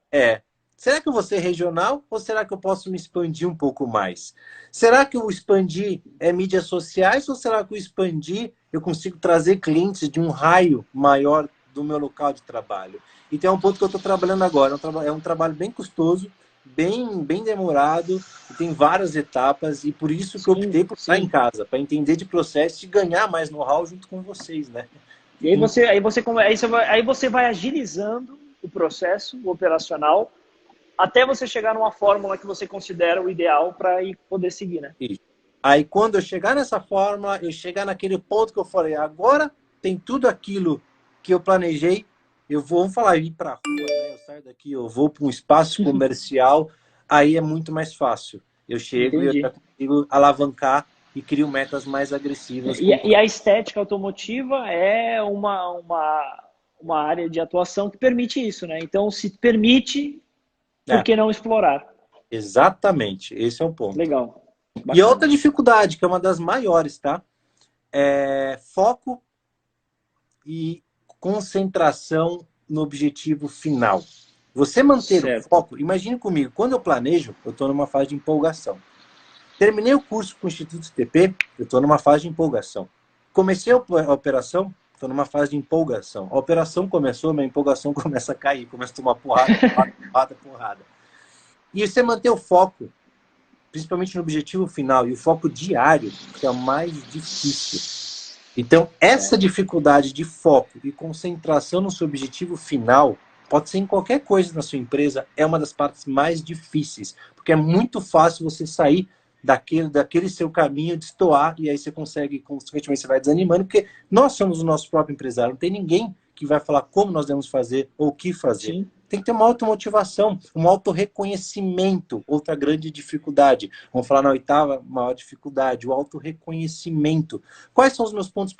Será que eu vou ser regional ou será que eu posso me expandir um pouco mais? Será que o expandir é mídias sociais ou será que o expandir eu consigo trazer clientes de um raio maior do meu local de trabalho? Então é um ponto que eu estou trabalhando agora. É um trabalho bem custoso, bem demorado, tem várias etapas e por isso que eu optei por estar em casa, para entender de processo e ganhar mais know-how junto com vocês, né? E aí você vai agilizando o processo operacional até você chegar numa fórmula que você considera o ideal para poder seguir, né? Isso. Aí quando eu chegar nessa fórmula, eu chegar naquele ponto que eu falei, agora tem tudo aquilo que eu planejei, eu vou ir para a rua, né? Eu saio daqui, eu vou para um espaço comercial, aí é muito mais fácil. Eu chego e eu já consigo alavancar e crio metas mais agressivas. E a estética automotiva é uma área de atuação que permite isso, né? Então, se permite, por que não explorar? Exatamente, esse é o ponto. Legal. Bacana. E outra dificuldade, que é uma das maiores, tá? É foco e concentração no objetivo final. Você manter o foco, imagine comigo, quando eu planejo, eu estou numa fase de empolgação. Terminei o curso com o Instituto TP, eu estou numa fase de empolgação. Comecei a operação, estou numa fase de empolgação. A operação começou, minha empolgação começa a cair, começa a tomar porrada. E você manter o foco, principalmente no objetivo final, e o foco diário, que é o mais difícil. Então, essa dificuldade de foco e concentração no seu objetivo final, pode ser em qualquer coisa na sua empresa, é uma das partes mais difíceis. Porque é muito fácil você sair daquele seu caminho, destoar, e aí você consegue, consequentemente, você vai desanimando, porque nós somos o nosso próprio empresário. Não tem ninguém que vai falar como nós devemos fazer ou o que fazer. Sim. Tem que ter uma automotivação, um autorreconhecimento, outra grande dificuldade. Vamos falar na oitava maior dificuldade, o autorreconhecimento. Quais são os meus pontos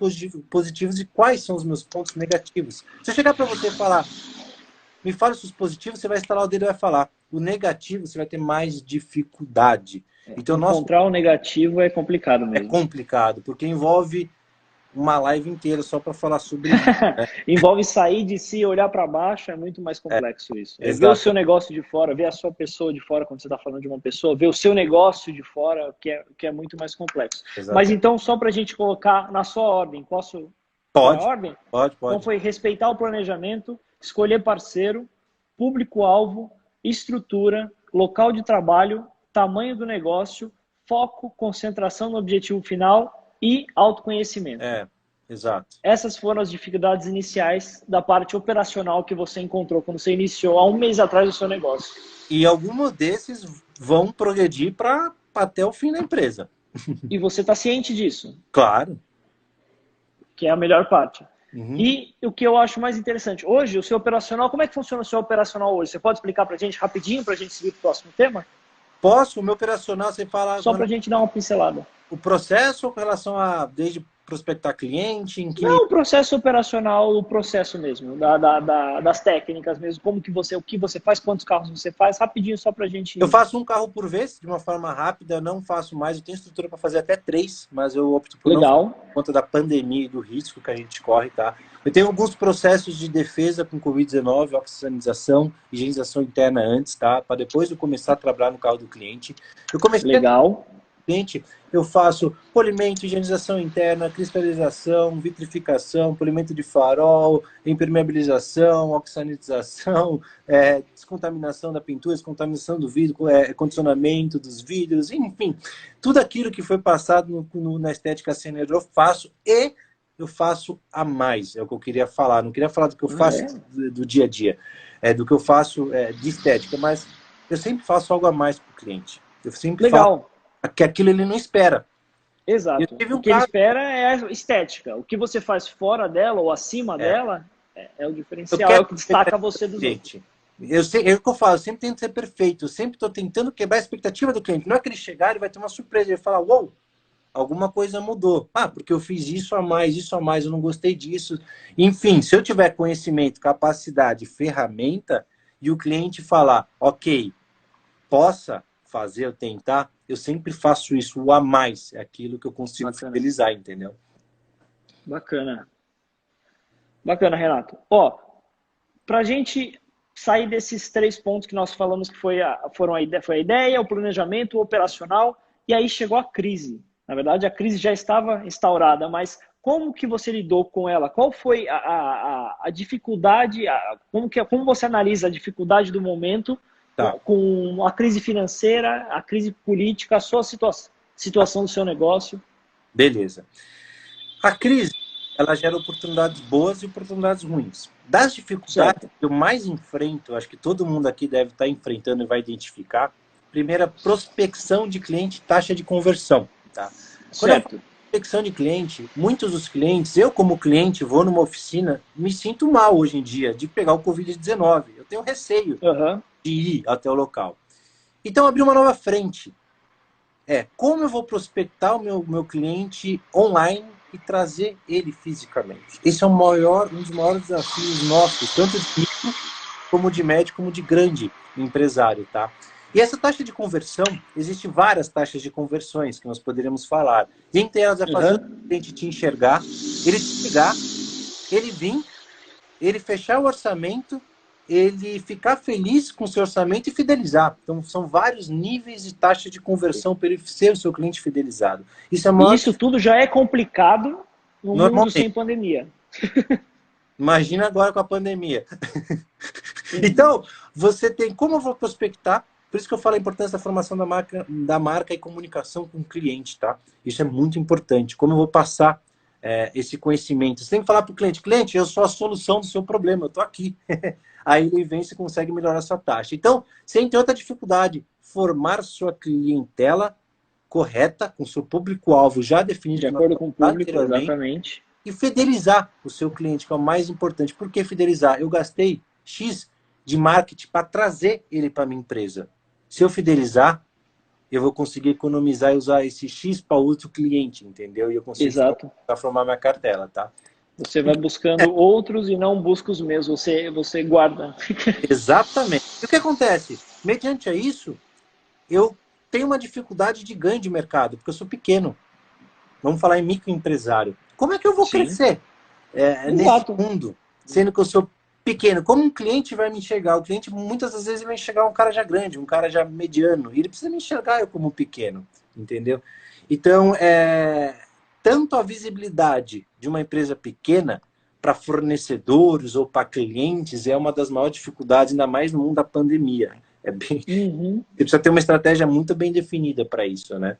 positivos e quais são os meus pontos negativos? Se eu chegar para você e falar, me fale os seus positivos, você vai estalar o dedo e vai falar. O negativo, você vai ter mais dificuldade. Então, encontrar o negativo é complicado mesmo. É complicado, porque envolve uma live inteira só para falar sobre isso. Né? Envolve sair de si, olhar para baixo, é muito mais complexo isso. Ver o seu negócio de fora, ver a sua pessoa de fora, quando você está falando de uma pessoa, ver o seu negócio de fora, que é muito mais complexo. Exatamente. Mas então, só para a gente colocar na sua ordem, posso? Pode. Na ordem? Pode. Então foi respeitar o planejamento, escolher parceiro, público-alvo, estrutura, local de trabalho, tamanho do negócio, foco, concentração no objetivo final e autoconhecimento. Exato. Essas foram as dificuldades iniciais da parte operacional que você encontrou quando você iniciou há um mês atrás o seu negócio. E alguns desses vão progredir para até o fim da empresa. E você está ciente disso? Claro. Que é a melhor parte. E o que eu acho mais interessante, hoje, o seu operacional, como é que funciona o seu operacional hoje? Você pode explicar para a gente rapidinho, para a gente seguir para o próximo tema? Posso? O meu operacional, você fala... Só para a gente dar uma pincelada. O processo com relação a desde prospectar cliente? Em que... Não, o processo operacional, o processo mesmo, das técnicas mesmo, o que você faz, quantos carros você faz, rapidinho só pra gente... Eu faço um carro por vez, de uma forma rápida, não faço mais, eu tenho estrutura para fazer até 3, mas eu opto por não fazer por conta da pandemia e do risco que a gente corre, tá? Eu tenho alguns processos de defesa com Covid-19, oxigenização, higienização interna antes, tá? Para depois eu começar a trabalhar no carro do cliente. Eu comecei cliente, eu faço polimento, higienização interna, cristalização, vitrificação, polimento de farol, impermeabilização, oxanização, descontaminação da pintura, descontaminação do vidro, condicionamento dos vidros, enfim, tudo aquilo que foi passado na estética sênior eu faço e eu faço a mais, é o que eu queria falar. Não queria falar do que eu faço do dia a dia, do que eu faço de estética, mas eu sempre faço algo a mais para o cliente. Eu sempre falo que aquilo ele não espera. Exato. O que ele espera é a estética. O que você faz fora dela ou acima dela é o diferencial, é o que destaca você dos outros. É o que eu falo, eu sempre tento ser perfeito, eu sempre estou tentando quebrar a expectativa do cliente. Não é que ele chegar e vai ter uma surpresa, ele vai falar, uou, alguma coisa mudou. Porque eu fiz isso a mais, eu não gostei disso. Enfim, se eu tiver conhecimento, capacidade, ferramenta, e o cliente falar, ok, possa fazer, eu tentar, eu sempre faço isso, o a mais, é aquilo que eu consigo fidelizar, entendeu? Bacana. Bacana, Renato. Pra gente sair desses 3 pontos que nós falamos que foi a ideia, o planejamento, o operacional, e aí chegou a crise. Na verdade, a crise já estava instaurada, mas como que você lidou com ela? Qual foi a dificuldade, como você analisa a dificuldade do momento com a crise financeira, a crise política, a sua situação do seu negócio? Beleza. A crise, ela gera oportunidades boas e oportunidades ruins. Das dificuldades que eu mais enfrento, acho que todo mundo aqui deve estar enfrentando e vai identificar, primeira, prospecção de cliente, taxa de conversão. Tá? Quando eu falo prospecção de cliente, muitos dos clientes, eu como cliente vou numa oficina, me sinto mal hoje em dia de pegar o Covid-19. Eu tenho receio de ir até o local. Então, abri uma nova frente. Como eu vou prospectar o meu cliente online e trazer ele fisicamente? Esse é um dos maiores desafios nossos, tanto de micro, como de médio, como de grande empresário, tá? E essa taxa de conversão, existem várias taxas de conversões que nós poderíamos falar. Dentre elas é fazer o cliente te enxergar, ele te ligar, ele vir, ele fechar o orçamento, ele ficar feliz com o seu orçamento e fidelizar. Então, são vários níveis de taxa de conversão para ele ser o seu cliente fidelizado. Isso tudo já é complicado no mundo sem pandemia. Imagina agora com a pandemia. Então, você tem... Como eu vou prospectar? Por isso que eu falo a importância da formação da marca e comunicação com o cliente, tá? Isso é muito importante. Como eu vou passar esse conhecimento? Você tem que falar para o cliente, eu sou a solução do seu problema, eu estou aqui. Aí ele vem e você consegue melhorar a sua taxa. Então, sem ter outra dificuldade, formar sua clientela correta, com seu público-alvo já definido. De acordo com o público, exatamente. E fidelizar o seu cliente, que é o mais importante. Por que fidelizar? Eu gastei X de marketing para trazer ele para a minha empresa. Se eu fidelizar, eu vou conseguir economizar e usar esse X para outro cliente, entendeu? E eu consigo formar minha cartela, tá? Você vai buscando outros e não busca os mesmos, você guarda. Exatamente. E o que acontece? Mediante a isso, eu tenho uma dificuldade de ganho de mercado, porque eu sou pequeno. Vamos falar em microempresário. Como é que eu vou crescer nesse mundo, sendo que eu sou pequeno? Como um cliente vai me enxergar? O cliente, muitas das vezes, vai enxergar um cara já grande, um cara já mediano. E ele precisa me enxergar eu como pequeno, entendeu? Então, tanto a visibilidade de uma empresa pequena para fornecedores ou para clientes é uma das maiores dificuldades, ainda mais no mundo da pandemia. Você precisa ter uma estratégia muito bem definida para isso, né?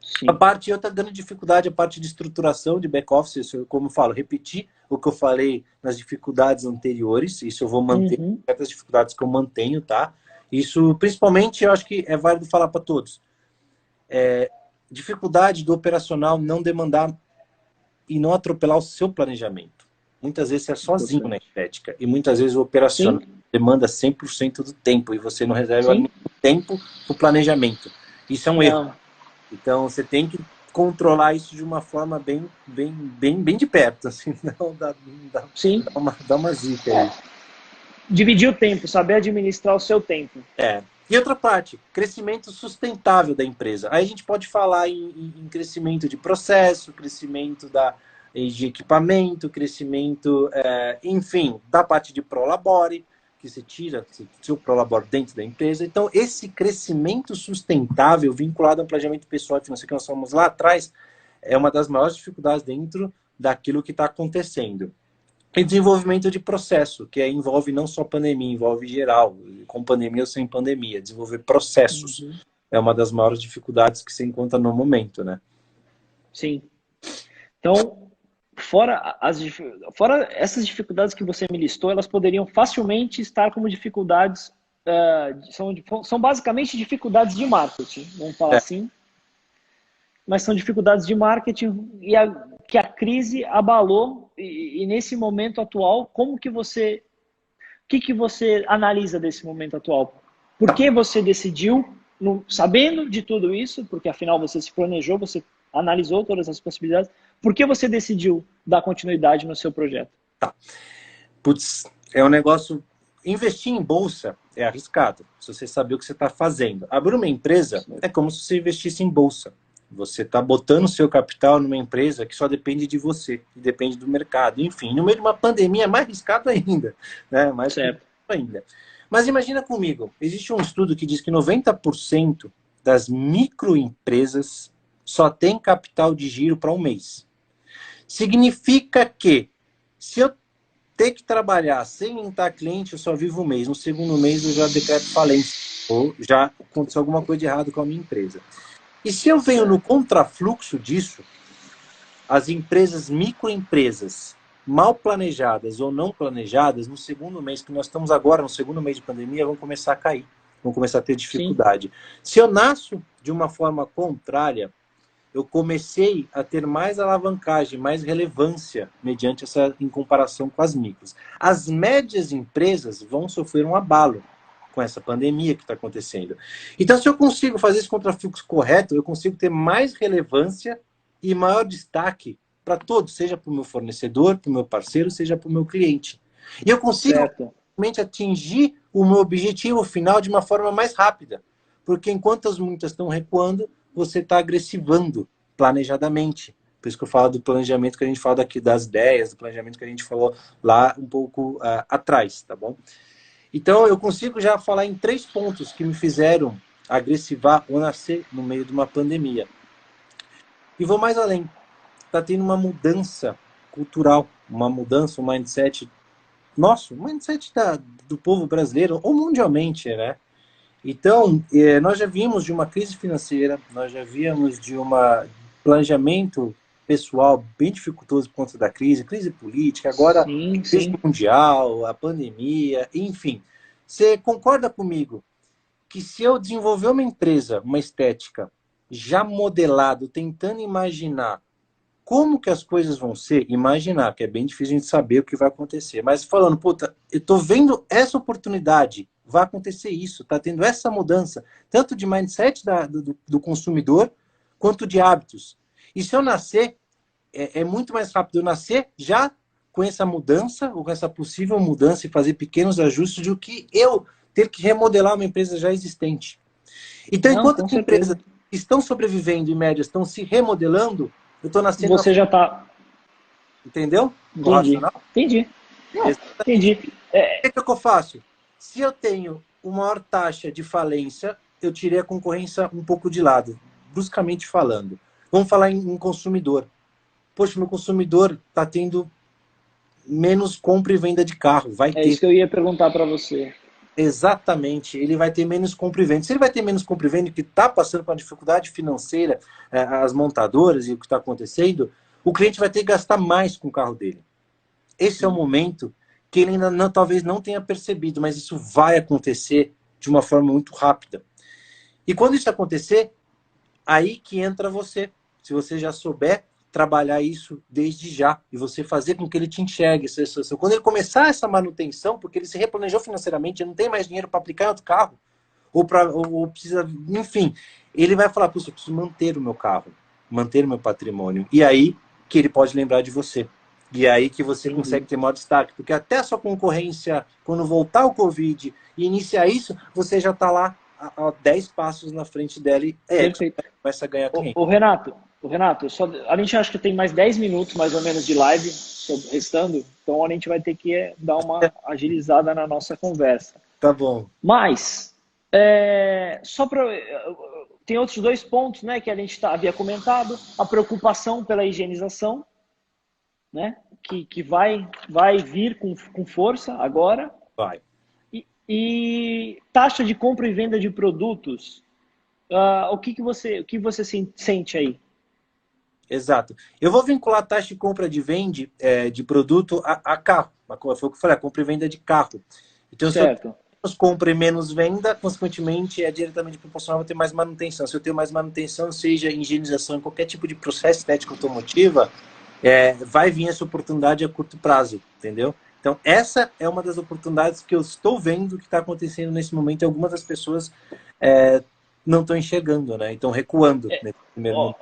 Sim. Outra grande dificuldade, a parte de estruturação de back-office, como eu falo, repetir o que eu falei nas dificuldades anteriores, isso eu vou manter, certas dificuldades que eu mantenho, tá? Isso, principalmente, eu acho que é válido falar para todos. Dificuldade do operacional não demandar e não atropelar o seu planejamento. Muitas vezes você é sozinho na estética e muitas vezes o operacional demanda 100% do tempo e você não reserva tempo para o planejamento. Isso é um erro. Então, você tem que controlar isso de uma forma bem de perto, assim, não Sim. dá uma zica aí. Dividir o tempo, saber administrar o seu tempo. E outra parte, crescimento sustentável da empresa. Aí a gente pode falar em crescimento de processo, crescimento de equipamento, crescimento, enfim, da parte de Prolabore, que você tira seu Prolabore dentro da empresa. Então, esse crescimento sustentável vinculado ao planejamento pessoal e financeiro que nós falamos lá atrás é uma das maiores dificuldades dentro daquilo que está acontecendo. E desenvolvimento de processo, que envolve não só pandemia, envolve geral, com pandemia ou sem pandemia. Desenvolver processos é uma das maiores dificuldades que se encontra no momento, né? Sim. Então, fora essas dificuldades que você me listou, elas poderiam facilmente estar como dificuldades, são basicamente dificuldades de marketing, vamos falar assim, mas são dificuldades de marketing que a crise abalou e nesse momento atual, o que você analisa desse momento atual? Por que você decidiu, sabendo de tudo isso, porque afinal você se planejou, você analisou todas as possibilidades, por que você decidiu dar continuidade no seu projeto? Putz, é um negócio... Investir em bolsa é arriscado, se você saber o que você está fazendo. Abrir uma empresa é como se você investisse em bolsa. Você está botando o seu capital numa empresa que só depende de você, que depende do mercado. Enfim, no meio de uma pandemia é mais arriscado ainda. Né? Mais certo ainda. Mas imagina comigo, existe um estudo que diz que 90% das microempresas só tem capital de giro para um mês. Significa que, se eu ter que trabalhar sem entrar cliente, eu só vivo um mês. No segundo mês eu já decreto falência. Ou já aconteceu alguma coisa de errado com a minha empresa. E se eu venho no contrafluxo disso, as empresas, microempresas, mal planejadas ou não planejadas, no segundo mês, que nós estamos agora, no segundo mês de pandemia, vão começar a cair, vão começar a ter dificuldade. Sim. Se eu nasço de uma forma contrária, eu comecei a ter mais alavancagem, mais relevância, mediante essa, em comparação com as micros. As médias empresas vão sofrer um abalo com essa pandemia que está acontecendo. Então, se eu consigo fazer esse contrafluxo correto, eu consigo ter mais relevância e maior destaque para todos, seja para o meu fornecedor, para o meu parceiro, seja para o meu cliente. E eu consigo realmente atingir o meu objetivo final de uma forma mais rápida, porque enquanto as muitas estão recuando, você está agressivando planejadamente. Por isso que eu falo do planejamento que a gente fala daqui, das ideias, do planejamento que a gente falou lá um pouco atrás, tá bom? Então, eu consigo já falar em 3 pontos que me fizeram agressivar ou nascer no meio de uma pandemia. E vou mais além. Está tendo uma mudança cultural, uma mudança, um mindset nosso, um mindset do povo brasileiro, ou mundialmente, né? Então, nós já vimos de uma crise financeira, nós já víamos de um planejamento pessoal bem dificultoso por conta da crise política, agora crise mundial, a pandemia, enfim. Você concorda comigo que se eu desenvolver uma empresa, uma estética, já modelado, tentando imaginar como que as coisas vão ser, imaginar, que é bem difícil a gente saber o que vai acontecer, mas falando, puta, eu estou vendo essa oportunidade, vai acontecer isso, está tendo essa mudança, tanto de mindset do consumidor, quanto de hábitos. E se eu nascer, é muito mais rápido eu nascer já com essa mudança, ou com essa possível mudança, e fazer pequenos ajustes, do que eu ter que remodelar uma empresa já existente. Então, enquanto as empresas estão sobrevivendo, em média, estão se remodelando, eu estou nascendo... Você já está... Entendeu? Entendi. Entendi. O que eu faço? Se eu tenho uma maior taxa de falência, eu tirei a concorrência um pouco de lado, bruscamente falando. Vamos falar em consumidor. Poxa, meu consumidor está tendo menos compra e venda de carro. É isso que eu ia perguntar para você. Exatamente, ele vai ter menos compra e venda. Se ele vai ter menos compra e venda, que está passando por uma dificuldade financeira, as montadoras e o que está acontecendo, o cliente vai ter que gastar mais com o carro dele. Esse é o momento que ele ainda talvez não tenha percebido, mas isso vai acontecer de uma forma muito rápida. E quando isso acontecer, aí que entra você. Se você já souber trabalhar isso desde já e você fazer com que ele te enxergue. Quando ele começar essa manutenção, porque ele se replanejou financeiramente, ele não tem mais dinheiro para aplicar em outro carro, ou precisa, enfim, ele vai falar, puxa, eu preciso manter o meu carro. manter meu patrimônio. E aí que ele pode lembrar de você. E aí que você consegue ter maior destaque. Porque até a sua concorrência, quando voltar o Covid e iniciar isso, você já está lá a 10 passos na frente dela e começa a ganhar cliente. Renato, a gente acha que tem mais 10 minutos, mais ou menos, de live restando, então a gente vai ter que dar uma agilizada na nossa conversa. Tá bom. Mas, tem outros 2 pontos, né, que a gente havia comentado, a preocupação pela higienização, né, que vai vir com força agora. Vai. E taxa de compra e venda de produtos, o que você sente aí? Exato. Eu vou vincular a taxa de compra de venda de produto a carro. Foi o que eu falei, a compra e venda de carro. Então, certo. Se eu menos compra e menos venda, consequentemente, é diretamente proporcional a ter mais manutenção. Se eu tenho mais manutenção, seja higienização em qualquer tipo de processo estético automotiva, vai vir essa oportunidade a curto prazo, entendeu? Então, essa é uma das oportunidades que eu estou vendo que está acontecendo nesse momento e algumas das pessoas não estão enxergando, né? Estão recuando nesse primeiro momento.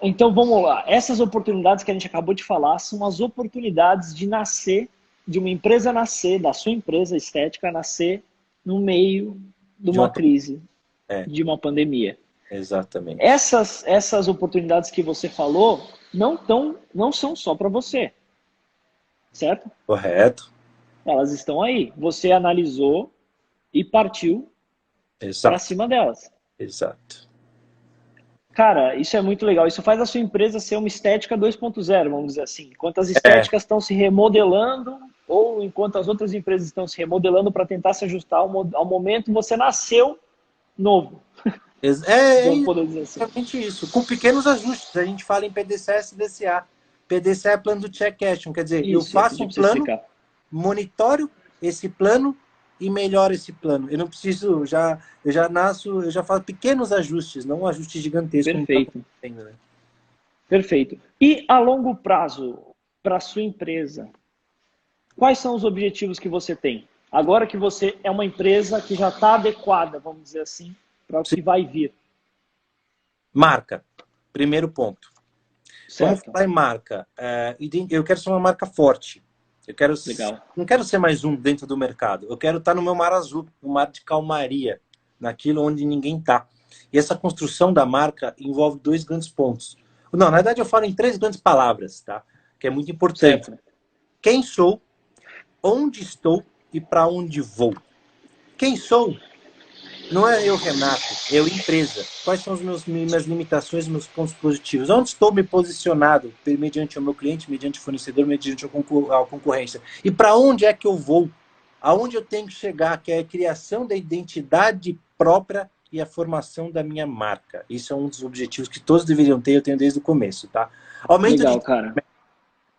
Então, vamos lá. Essas oportunidades que a gente acabou de falar são as oportunidades de nascer, de uma empresa nascer, da sua empresa estética nascer no meio de uma crise, de uma pandemia. Exatamente. Essas oportunidades que você falou não são só para você, certo? Correto. Elas estão aí. Você analisou e partiu para cima delas. Exato. Cara, isso é muito legal. Isso faz a sua empresa ser uma estética 2.0, vamos dizer assim. Enquanto as estéticas estão se remodelando, ou enquanto as outras empresas estão se remodelando para tentar se ajustar ao momento, você nasceu novo. Vamos poder dizer assim. Exatamente isso. Com pequenos ajustes. A gente fala em PDCA e SDCA. PDCA é plano do check action. Quer dizer, eu faço o plano, monitoro esse plano e melhoro esse plano. Eu não preciso, eu já faço pequenos ajustes, não um ajuste gigantesco. Perfeito. Né? Perfeito. E a longo prazo, para a sua empresa, quais são os objetivos que você tem? Agora que você é uma empresa que já está adequada, vamos dizer assim, para o que vai vir. Marca. Primeiro ponto. Certo. Vamos falar em marca. Eu quero ser uma marca forte. Não quero ser mais um dentro do mercado. Eu quero estar no meu mar azul, no mar de calmaria, naquilo onde ninguém está. E essa construção da marca envolve 2 grandes pontos. Não, na verdade eu falo em 3 grandes palavras, tá? Que é muito importante. Certo. Quem sou, onde estou e para onde vou. Quem sou não é eu, Renato, eu, empresa. Quais são minhas limitações, meus pontos positivos? Onde estou me posicionado mediante o meu cliente, mediante o fornecedor, mediante a concorrência? E para onde é que eu vou? Aonde eu tenho que chegar? Que é a criação da identidade própria e a formação da minha marca. Isso é um dos objetivos que todos deveriam ter, eu tenho desde o começo, tá? Aumento legal, cara.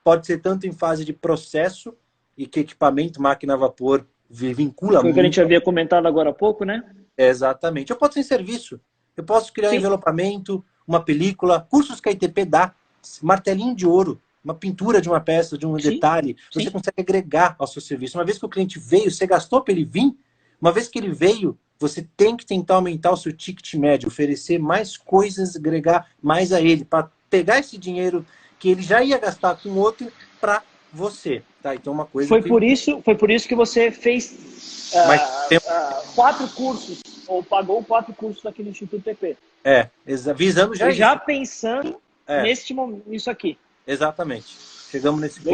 Pode ser tanto em fase de processo e que equipamento, máquina a vapor, vincula muito. Foi o que a gente havia comentado agora há pouco, né? Exatamente. Eu posso ser em serviço. Eu posso criar um envelopamento, uma película, cursos que a ITP dá, martelinho de ouro, uma pintura de uma peça, de um detalhe. Você consegue agregar ao seu serviço. Uma vez que o cliente veio, você gastou para ele vir, uma vez que ele veio, você tem que tentar aumentar o seu ticket médio, oferecer mais coisas, agregar mais a ele, para pegar esse dinheiro que ele já ia gastar com outro para você. Tá? Então, uma coisa foi por isso que você fez 4 cursos, ou pagou 4 cursos aqui no Instituto TP. Visando já pensando nisso aqui. Exatamente. Chegamos nesse ponto.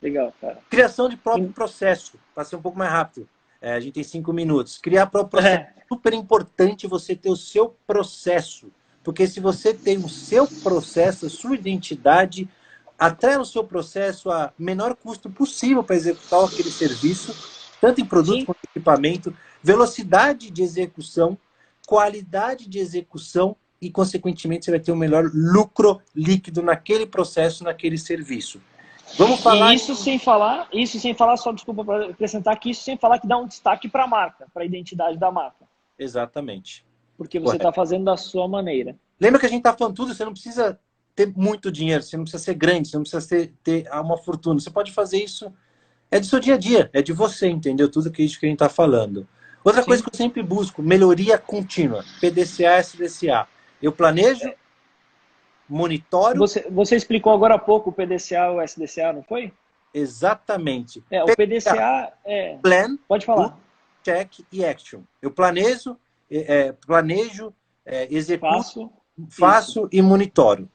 Legal, cara. Criação de próprio processo, para ser um pouco mais rápido. A gente tem 5 minutos. Criar próprio processo. É super importante você ter o seu processo. Porque se você tem o seu processo, a sua identidade, atrai no seu processo a menor custo possível para executar aquele serviço, tanto em produto quanto em equipamento, velocidade de execução, qualidade de execução e, consequentemente, você vai ter um melhor lucro líquido naquele processo, naquele serviço. Vamos falar... Isso sem falar, só desculpa para acrescentar aqui, isso sem falar que dá um destaque para a marca, para a identidade da marca. Exatamente. Porque você está fazendo da sua maneira. Lembra que a gente está falando tudo, você não precisa ter muito dinheiro, você não precisa ser grande, você não precisa ter uma fortuna. Você pode fazer isso, é do seu dia a dia, é de você, entendeu? Tudo que a gente está falando. Outra coisa que eu sempre busco, melhoria contínua. PDCA, SDCA. Eu planejo, monitoro... Você explicou agora há pouco o PDCA e o SDCA, não foi? Exatamente. O PDCA é... Plan, Pode falar. Do, check e action. Eu planejo, executo, faço e monitoro.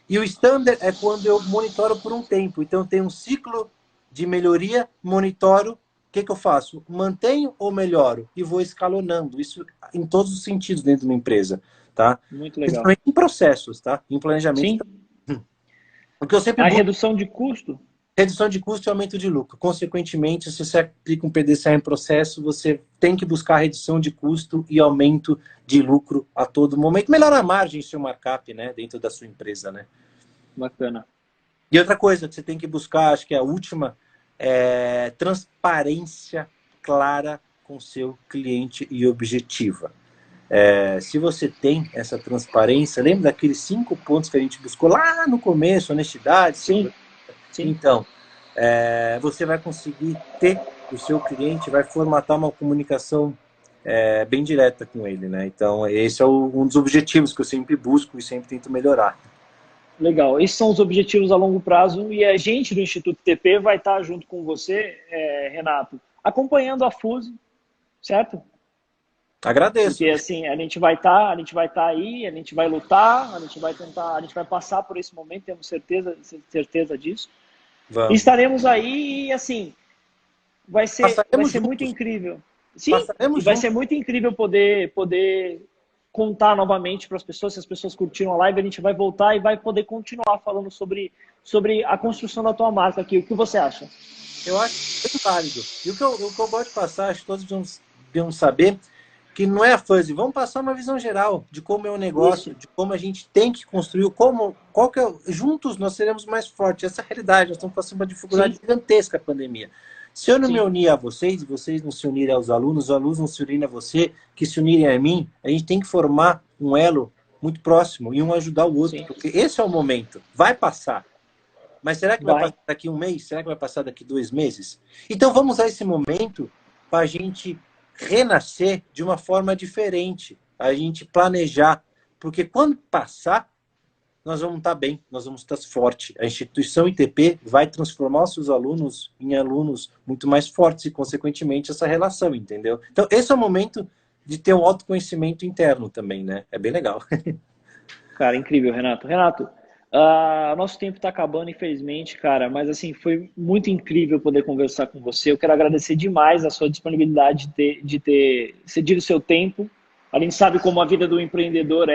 E o standard é quando eu monitoro por um tempo. Então, tem um ciclo de melhoria, monitoro. O que eu faço? Mantenho ou melhoro? E vou escalonando. Isso em todos os sentidos dentro de uma empresa. Tá? Muito legal. Principalmente em processos, tá? Em planejamento. Sim. O que eu sempre redução de custo? Redução de custo e aumento de lucro. Consequentemente, se você aplica um PDCA em processo, você tem que buscar redução de custo e aumento de lucro a todo momento. Melhora a margem, seu markup, né, dentro da sua empresa, né? Bacana. E outra coisa que você tem que buscar, acho que é a última, é transparência clara com seu cliente e objetiva. Se você tem essa transparência, lembra daqueles 5 pontos que a gente buscou lá no começo, honestidade? Sim. Então, você vai conseguir ter o seu cliente, vai formatar uma comunicação bem direta com ele, né? Então, esse é um dos objetivos que eu sempre busco e sempre tento melhorar. Legal. Esses são os objetivos a longo prazo e a gente do Instituto TP vai estar junto com você, Renato, acompanhando a FUSE, certo? Agradeço. Porque assim, a gente vai estar aí, a gente vai lutar, a gente vai tentar, a gente vai passar por esse momento, temos certeza disso. Vamos. E estaremos aí e assim, vai ser muito incrível. Sim, vai ser muito incrível poder contar novamente para as pessoas, se as pessoas curtiram a live, a gente vai voltar e vai poder continuar falando sobre a construção da tua marca aqui. O que você acha? Eu acho bem válido. E o que eu gosto de passar, acho que todos deviam saber, que não é a fuzzy. Vamos passar uma visão geral de como é o negócio, de como a gente tem que construir, juntos nós seremos mais fortes. Essa é a realidade, nós estamos passando uma dificuldade gigantesca a pandemia. Se eu não me unir a vocês, vocês não se unirem aos alunos, os alunos não se unirem a você, que se unirem a mim, a gente tem que formar um elo muito próximo e um ajudar o outro, porque esse é o momento. Vai passar. Mas será que vai passar daqui 1 mês? Será que vai passar daqui 2 meses? Então vamos usar esse momento para a gente renascer de uma forma diferente, a gente planejar, porque quando passar, nós vamos estar bem, nós vamos estar fortes. A instituição ITP vai transformar os seus alunos em alunos muito mais fortes e, consequentemente, essa relação, entendeu? Então, esse é o momento de ter um autoconhecimento interno também, né? É bem legal. Cara, incrível, Renato. Renato, nosso tempo está acabando, infelizmente, cara, mas assim, foi muito incrível poder conversar com você. Eu quero agradecer demais a sua disponibilidade de ter cedido o seu tempo. A gente sabe como a vida do empreendedor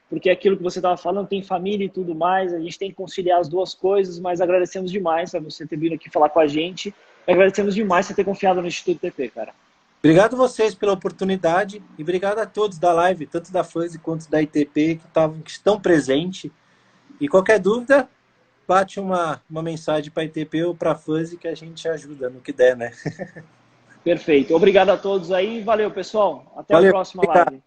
porque aquilo que você estava falando, tem família e tudo mais, a gente tem que conciliar as duas coisas, mas agradecemos demais a você ter vindo aqui falar com a gente, e agradecemos demais você ter confiado no Instituto TP, cara. Obrigado a vocês pela oportunidade e obrigado a todos da live, tanto da FUSE quanto da ITP, que estão presentes. E qualquer dúvida, bate uma mensagem para a ITP ou para a FUSE que a gente ajuda no que der, né? Perfeito. Obrigado a todos aí. Valeu, pessoal. Até a próxima live.